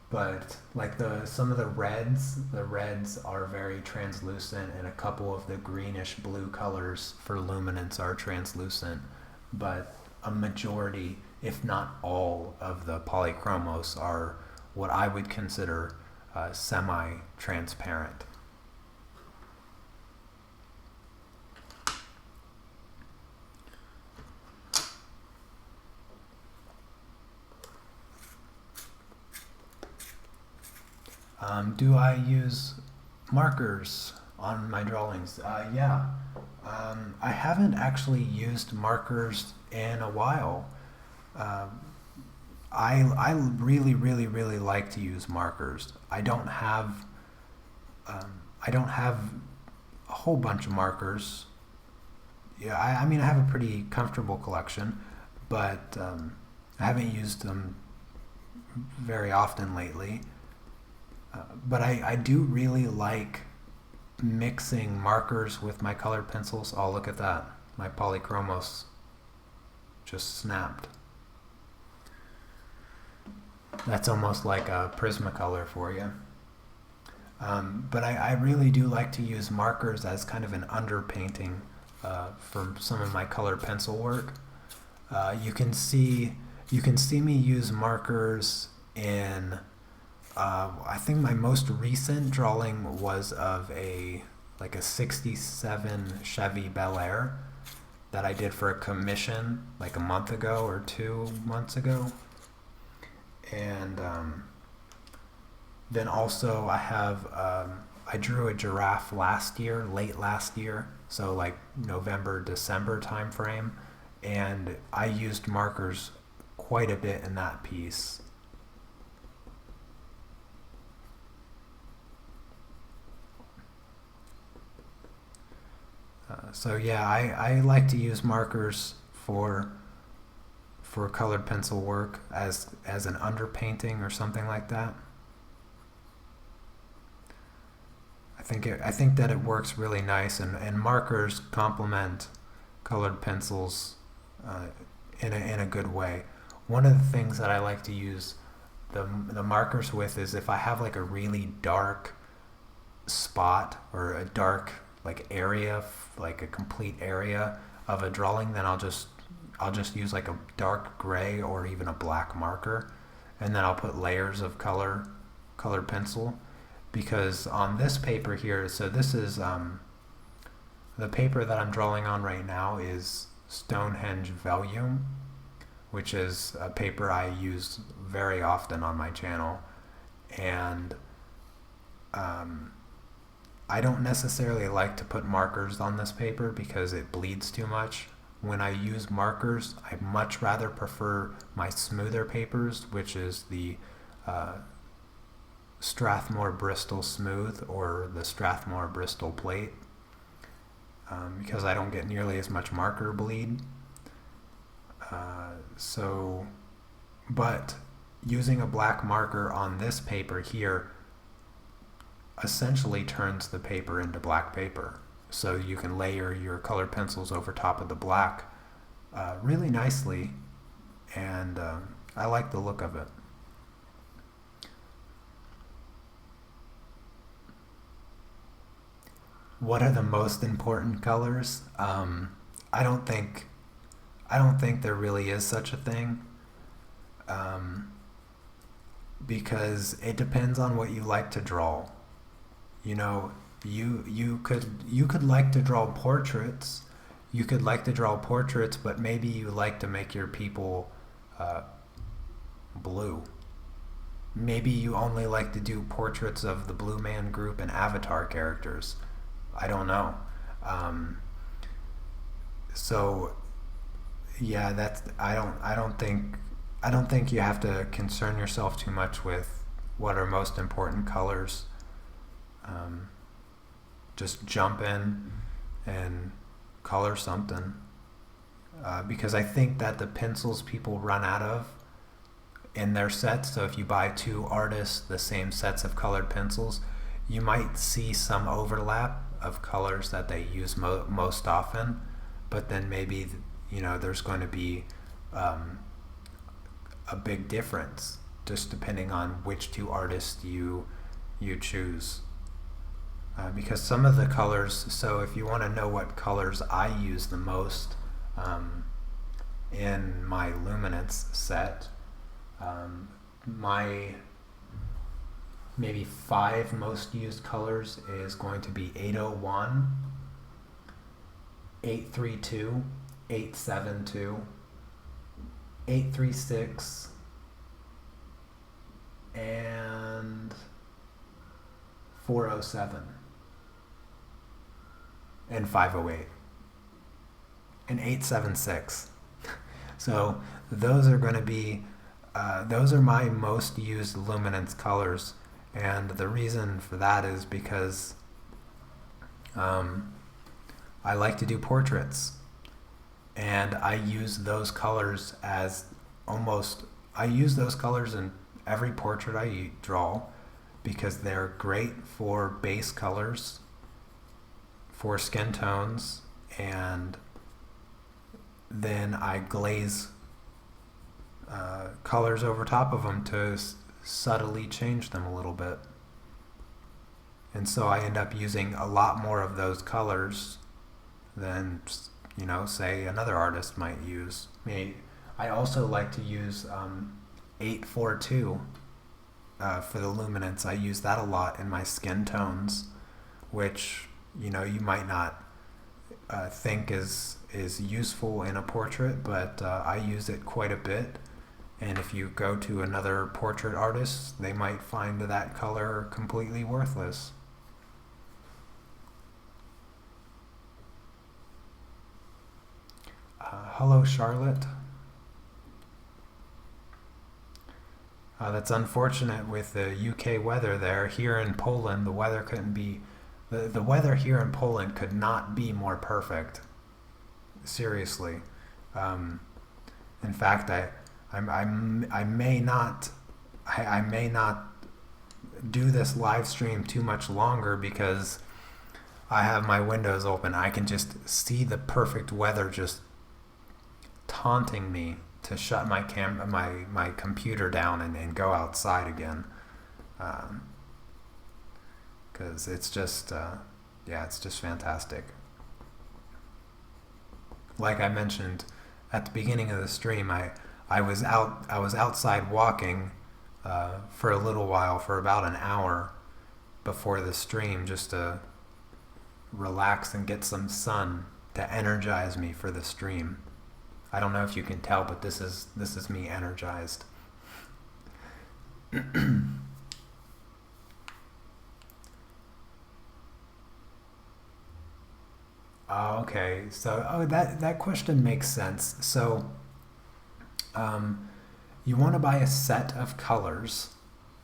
but like some of the reds are very translucent, and a couple of the greenish blue colors for Luminance are translucent, but a majority, if not all, of the polychromos are what I would consider semi-transparent. Do I use markers on my drawings? Yeah. I haven't actually used markers in a while. I really, really, really like to use markers. I don't have a whole bunch of markers. Yeah, I mean, I have a pretty comfortable collection, but I haven't used them very often lately. But I do really like mixing markers with my colored pencils. Oh, look at that. My polychromos just snapped. That's almost like a Prisma color for you. But I really do like to use markers as kind of an underpainting for some of my colored pencil work. You can see me use markers in. I think my most recent drawing was of a 67 Chevy Bel Air that I did for a commission like a month ago or 2 months ago. And then also I drew a giraffe late last year, so like November, December time frame, and I used markers quite a bit in that piece. So yeah, I like to use markers for colored pencil work as an underpainting or something like that. I think that it works really nice, and markers complement colored pencils in a good way. One of the things that I like to use the markers with is if I have like a really dark spot or a dark like area, like a complete area of a drawing, then I'll just use like a dark gray or even a black marker, and then I'll put layers of colored pencil. Because on this paper here, so this is the paper that I'm drawing on right now is Stonehenge vellum, which is a paper I use very often on my channel, and I don't necessarily like to put markers on this paper because it bleeds too much. When I use markers, I much rather prefer my smoother papers, which is the Strathmore Bristol Smooth or the Strathmore Bristol Plate, because I don't get nearly as much marker bleed. But using a black marker on this paper here essentially turns the paper into black paper. So you can layer your colored pencils over top of the black really nicely, and I like the look of it. What are the most important colors? I don't think there really is such a thing, because it depends on what you like to draw. You know, you could like to draw portraits. You could like to draw portraits, but maybe you like to make your people blue. Maybe you only like to do portraits of the Blue Man Group and Avatar characters. I don't know. So yeah, I don't think you have to concern yourself too much with what are most important colors. Just jump in and color something, because I think that the pencils people run out of in their sets, so if you buy two artists the same sets of colored pencils, you might see some overlap of colors that they use most often, but then maybe there's going to be a big difference just depending on which two artists you choose. Because some of the colors, so if you want to know what colors I use the most in my Luminance set, my maybe 5 most used colors is going to be 801, 832, 872, 836, and 407, and 508, and 876. So those are going to be those are my most used Luminance colors, and the reason for that is because I like to do portraits, and I use those colors in every portrait I draw, because they're great for base colors, for skin tones, and then I glaze colors over top of them to subtly change them a little bit. And so I end up using a lot more of those colors than, say another artist might use. I also like to use 842 for the luminance. I use that a lot in my skin tones, which you might not think is useful in a portrait, but I use it quite a bit. And if you go to another portrait artist, they might find that color completely worthless. Hello, Charlotte. That's unfortunate with the UK weather there. Here in Poland, the weather couldn't be... The weather here in Poland could not be more perfect. Seriously. In fact, I may not do this live stream too much longer because I have my windows open. I can just see the perfect weather just taunting me to shut my computer down and go outside again, because it's just it's just fantastic. Like I mentioned at the beginning of the stream, I was outside walking for a little while, for about an hour before the stream, just to relax and get some sun to energize me for the stream. I don't know if you can tell, but this is me energized. Okay, so that question makes sense. So you want to buy a set of colors,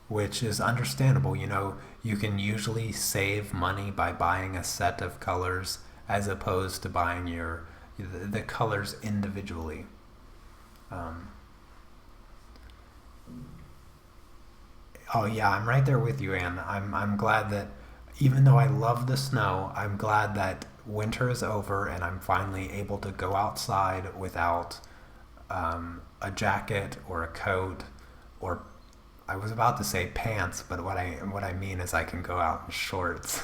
which is understandable. You can usually save money by buying a set of colors as opposed to buying the colors individually. Oh yeah, I'm right there with you, Anne. I'm glad that, even though I love the snow, I'm glad that winter is over and I'm finally able to go outside without a jacket or a coat, or I was about to say pants, but what I mean is I can go out in shorts.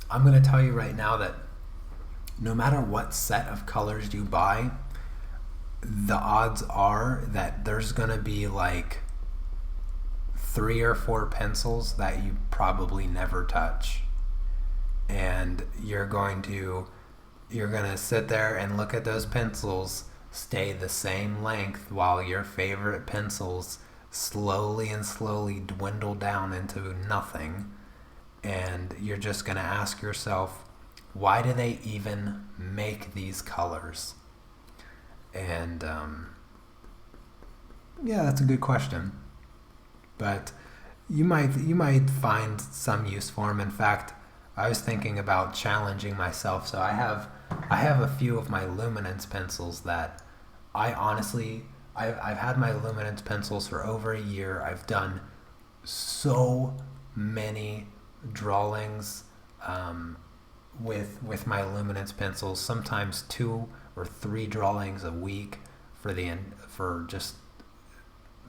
I'm going to tell you right now that no matter what set of colors you buy, the odds are that there's going to be like 3 or 4 pencils that you probably never touch. And you're going to sit there and look at those pencils stay the same length while your favorite pencils slowly dwindle down into nothing. And you're just going to ask yourself, why do they even make these colors? And that's a good question. But you might find some use for them. In fact, I was thinking about challenging myself. So I have a few of my Luminance pencils that I've had my Luminance pencils for over a year. I've done so many drawings with my Luminance pencils, sometimes 2 or 3 drawings a week for just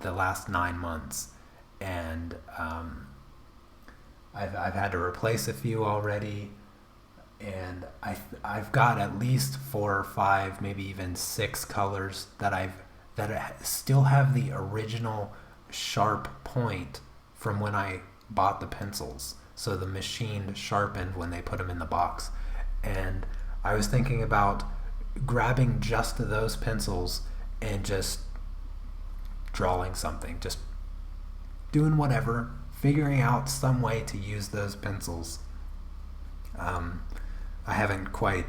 the last 9 months, and I've had to replace a few already, and I've got at least 4 or 5, maybe even 6 colors that still have the original sharp point from when I bought the pencils. So the machine sharpened when they put them in the box. And I was thinking about grabbing just those pencils and just drawing something, just doing whatever, figuring out some way to use those pencils. I haven't quite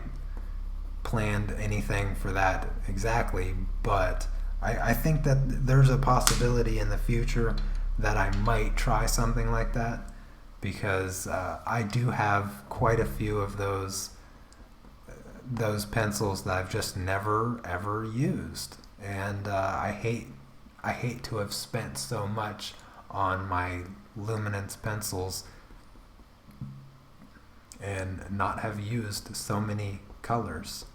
planned anything for that exactly, but I think that there's a possibility in the future that I might try something like that, because I do have quite a few of those pencils that I've just never ever used, and I hate to have spent so much on my Luminance pencils and not have used so many colors.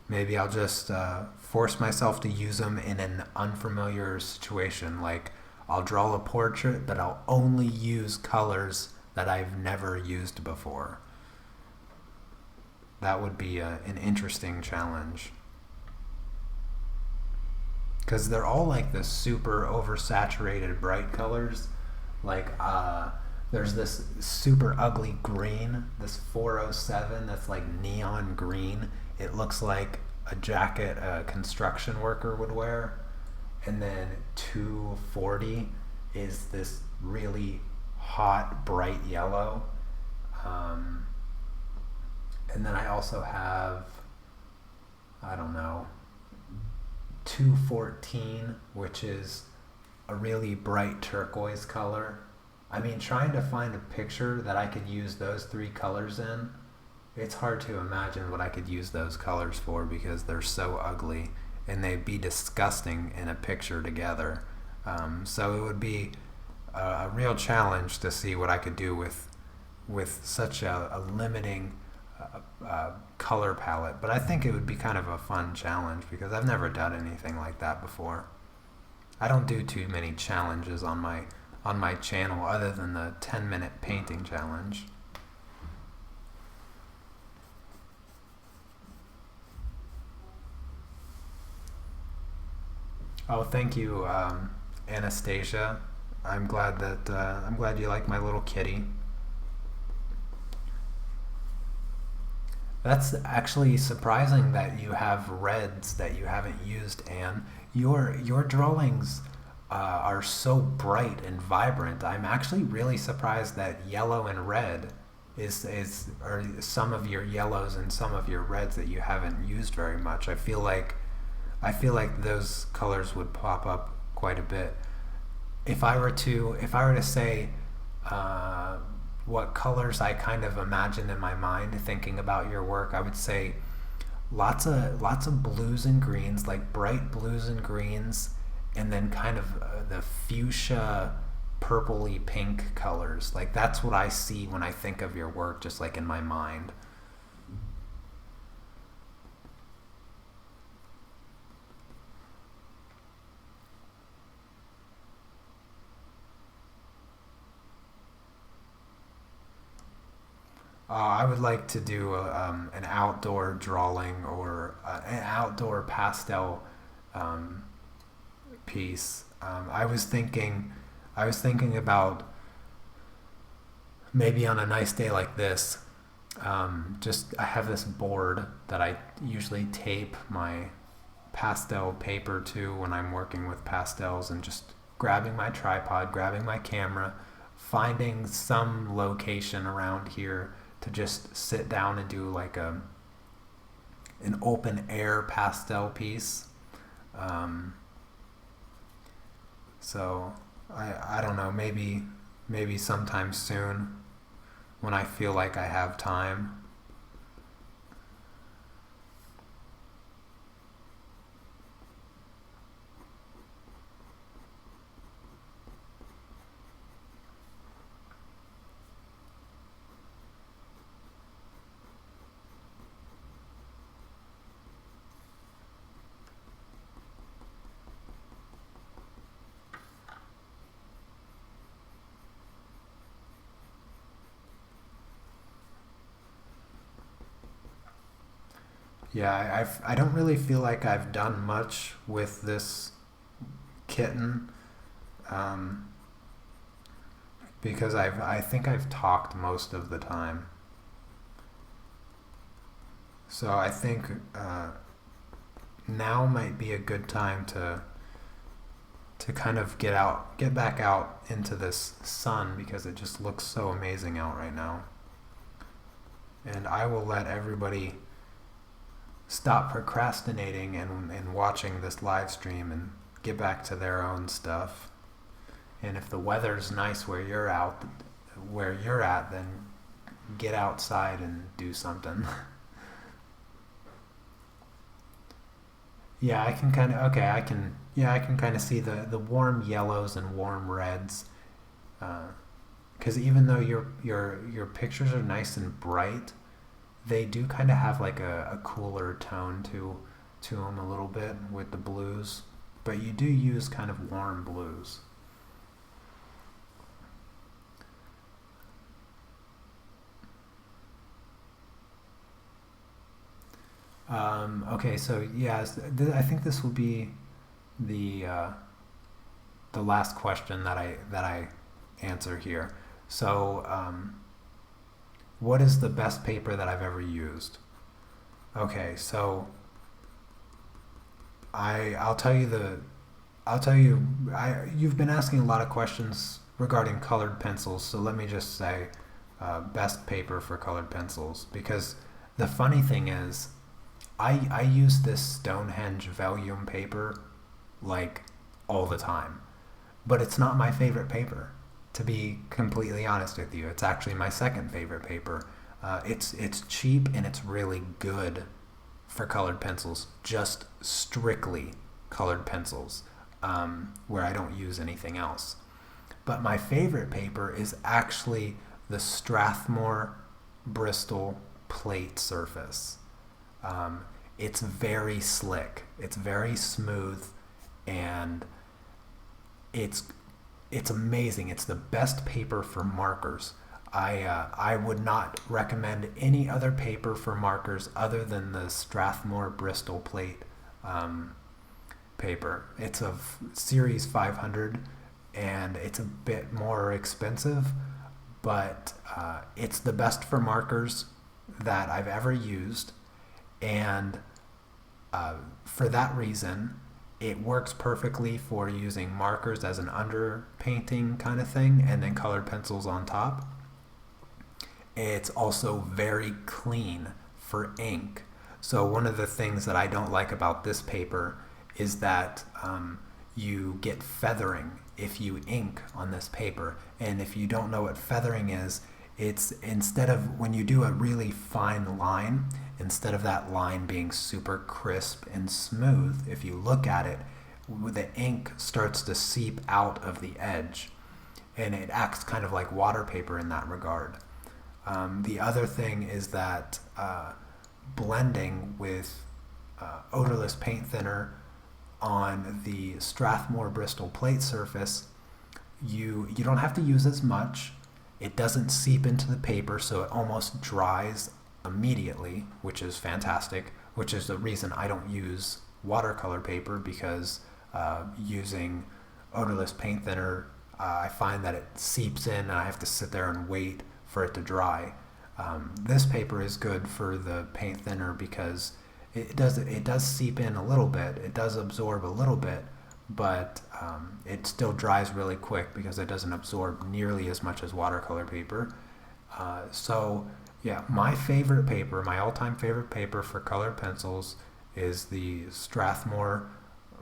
Maybe I'll just force myself to use them in an unfamiliar situation. Like, I'll draw a portrait, but I'll only use colors that I've never used before. That would be an interesting challenge. Because they're all like the super oversaturated bright colors. Like, there's this super ugly green, this 407 that's like neon green. It looks like a jacket a construction worker would wear. And then 240 is this really hot, bright yellow. And then I also have, I don't know, 214, which is a really bright turquoise color. I mean, trying to find a picture that I could use those three colors in, it's hard to imagine what I could use those colors for because they're so ugly and they'd be disgusting in a picture together. So it would be a real challenge to see what I could do with such a limiting color palette. But I think it would be kind of a fun challenge because I've never done anything like that before. I don't do too many challenges on my channel other than the 10-minute painting challenge. Oh, thank you, Anastasia. I'm glad you like my little kitty. That's actually surprising that you have reds that you haven't used, Anne. Your drawings are so bright and vibrant. I'm actually really surprised that yellow and red are some of your yellows and some of your reds that you haven't used very much. I feel like those colors would pop up quite a bit. If I were to say what colors I kind of imagine in my mind thinking about your work, I would say lots of blues and greens, like bright blues and greens, and then kind of the fuchsia purpley pink colors. Like, that's what I see when I think of your work, just like in my mind. I would like to do an outdoor drawing or an outdoor pastel piece. I was thinking about maybe on a nice day like this. I have this board that I usually tape my pastel paper to when I'm working with pastels, and just grabbing my tripod, grabbing my camera, finding some location around here to just sit down and do like an open air pastel piece. So I don't know, maybe sometime soon when I feel like I have time. Yeah, I don't really feel like I've done much with this kitten, um, because I think I've talked most of the time. So I think now might be a good time to kind of get back out into this sun because it just looks so amazing out right now. And I will let everybody stop procrastinating and watching this live stream and get back to their own stuff. And if the weather's nice where you're at, then get outside and do something. Yeah, I can kind of, okay, I can, yeah, I can kind of see the warm yellows and warm reds. Because even though your pictures are nice and bright, they do kind of have like a cooler tone to them a little bit with the blues. But you do use kind of warm blues. Okay, so yeah, I think this will be the uh, the last question that I answer here. So, what is the best paper that I've ever used? Okay, so I'll tell you you've been asking a lot of questions regarding colored pencils, so let me just say best paper for colored pencils, because the funny thing is I use this Stonehenge vellum paper like all the time, but it's not my favorite paper. To be completely honest with you, it's actually my second favorite paper. It's cheap and it's really good for colored pencils, just strictly colored pencils, where I don't use anything else. But my favorite paper is actually the Strathmore Bristol plate surface. It's very slick, it's very smooth, and it's it's amazing. It's the best paper for markers. I would not recommend any other paper for markers other than the Strathmore Bristol plate um, paper. It's a Series 500 and it's a bit more expensive, but it's the best for markers that I've ever used. And for that reason, it works perfectly for using markers as an underpainting kind of thing and then colored pencils on top. It's also very clean for ink. So one of the things that I don't like about this paper is that you get feathering if you ink on this paper. And if you don't know what feathering is, it's instead of when you do a really fine line, instead of that line being super crisp and smooth, if you look at it, the ink starts to seep out of the edge and it acts kind of like water paper in that regard. The other thing is that blending with odorless paint thinner on the Strathmore Bristol plate surface, you don't have to use as much. It doesn't seep into the paper, so it almost dries immediately, which is fantastic, which is the reason I don't use watercolor paper, because using odorless paint thinner, I find that it seeps in and I have to sit there and wait for it to dry. This paper is good for the paint thinner because it does seep in a little bit, it does absorb a little bit, but it still dries really quick because it doesn't absorb nearly as much as watercolor paper. So yeah, my favorite paper, my all-time favorite paper for colored pencils is the Strathmore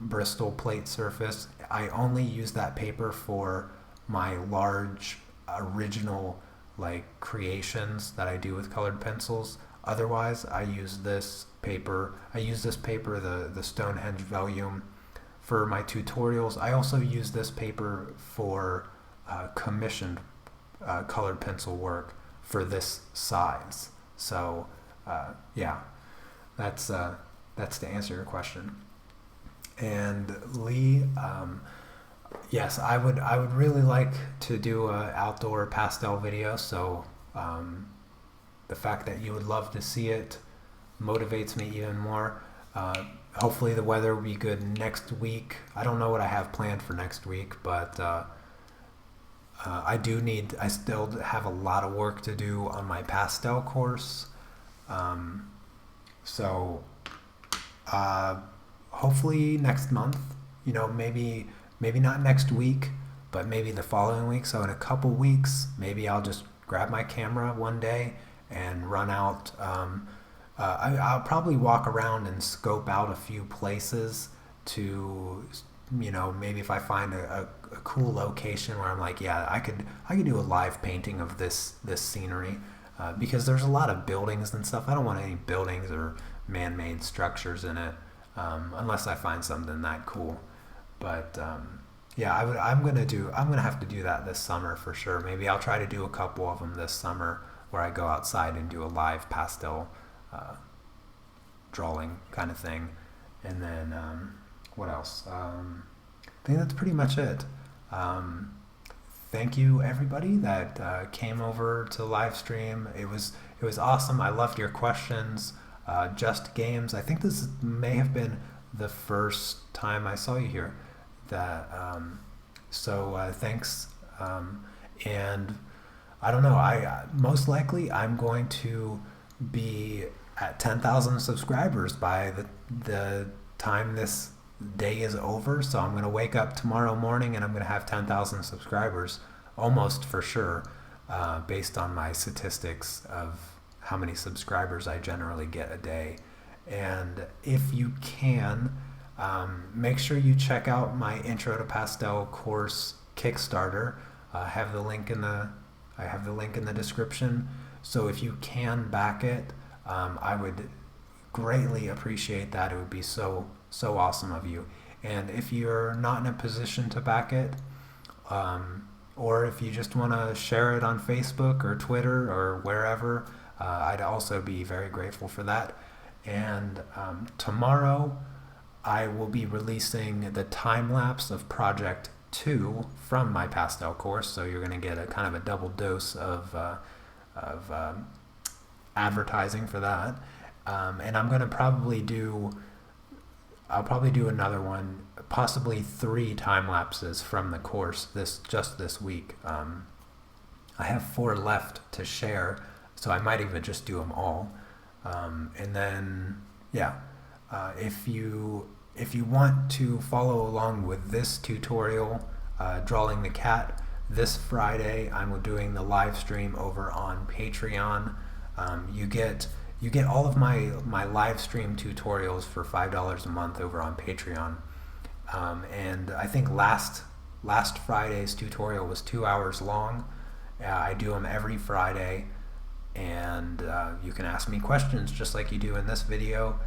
Bristol plate surface. I only use that paper for my large original like creations that I do with colored pencils. Otherwise, I use this paper, the Stonehenge vellum, for my tutorials. I also use this paper for commissioned colored pencil work for this size. So yeah, that's to answer your question. And Lee, yes, I would really like to do a outdoor pastel video. So the fact that you would love to see it motivates me even more. Hopefully the weather will be good next week. I don't know what I have planned for next week, but I still have a lot of work to do on my pastel course. So hopefully next month, maybe not next week, but maybe the following week. So in a couple weeks, maybe I'll just grab my camera one day and run out. I'll probably walk around and scope out a few places to, maybe if I find a cool location where I'm like, yeah, I could do a live painting of this scenery, because there's a lot of buildings and stuff. I don't want any buildings or man-made structures in it. unless I find something that cool. But yeah, I'm gonna have to do that this summer for sure. Maybe I'll try to do a couple of them this summer where I go outside and do a live pastel drawing kind of thing. And then what else? I think that's pretty much it. Thank you everybody that came over to live stream. It was awesome. I loved your questions. Just Games. I think this may have been the first time I saw you here. So thanks. And I don't know. I most likely I'm going to be at 10,000 subscribers by the time this day is over. So I'm going to wake up tomorrow morning and I'm going to have 10,000 subscribers almost for sure, based on my statistics of how many subscribers I generally get a day. And if you can, make sure you check out my Intro to Pastel course Kickstarter. I have the link in the description. So if you can back it, I would greatly appreciate that. It would be so awesome of you. And if you're not in a position to back it, or if you just want to share it on Facebook or Twitter or wherever, I'd also be very grateful for that. And tomorrow I will be releasing the time lapse of Project 2 from my pastel course, so you're going to get a kind of a double dose of advertising for that. And I'm going to probably do another one, possibly 3 time lapses from the course this week. I have 4 left to share, so I might even just do them all. And then yeah, if you want to follow along with this tutorial, drawing the cat, this Friday I'm doing the live stream over on Patreon. You get all of my live stream tutorials for $5 a month over on Patreon. And I think last Friday's tutorial was 2 hours long. I do them every Friday, and you can ask me questions just like you do in this video,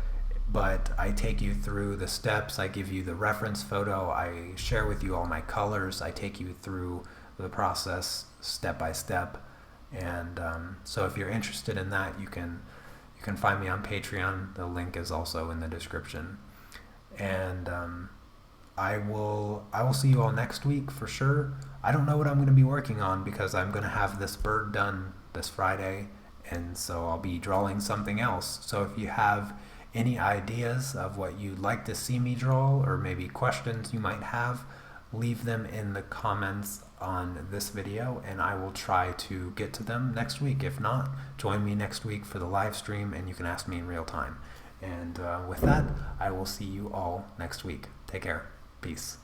but I take you through the steps. I give you the reference photo, I share with you all my colors, I take you through the process step by step. And so if you're interested in that, you can find me on Patreon. The link is also in the description. And I will see you all next week for sure. I don't know what I'm going to be working on because I'm going to have this bird done this Friday, and so I'll be drawing something else. So if you have any ideas of what you'd like to see me draw, or maybe questions you might have, leave them in the comments on this video and I will try to get to them next week. If not, join me next week for the live stream and you can ask me in real time. And with that, I will see you all next week. Take care. Peace.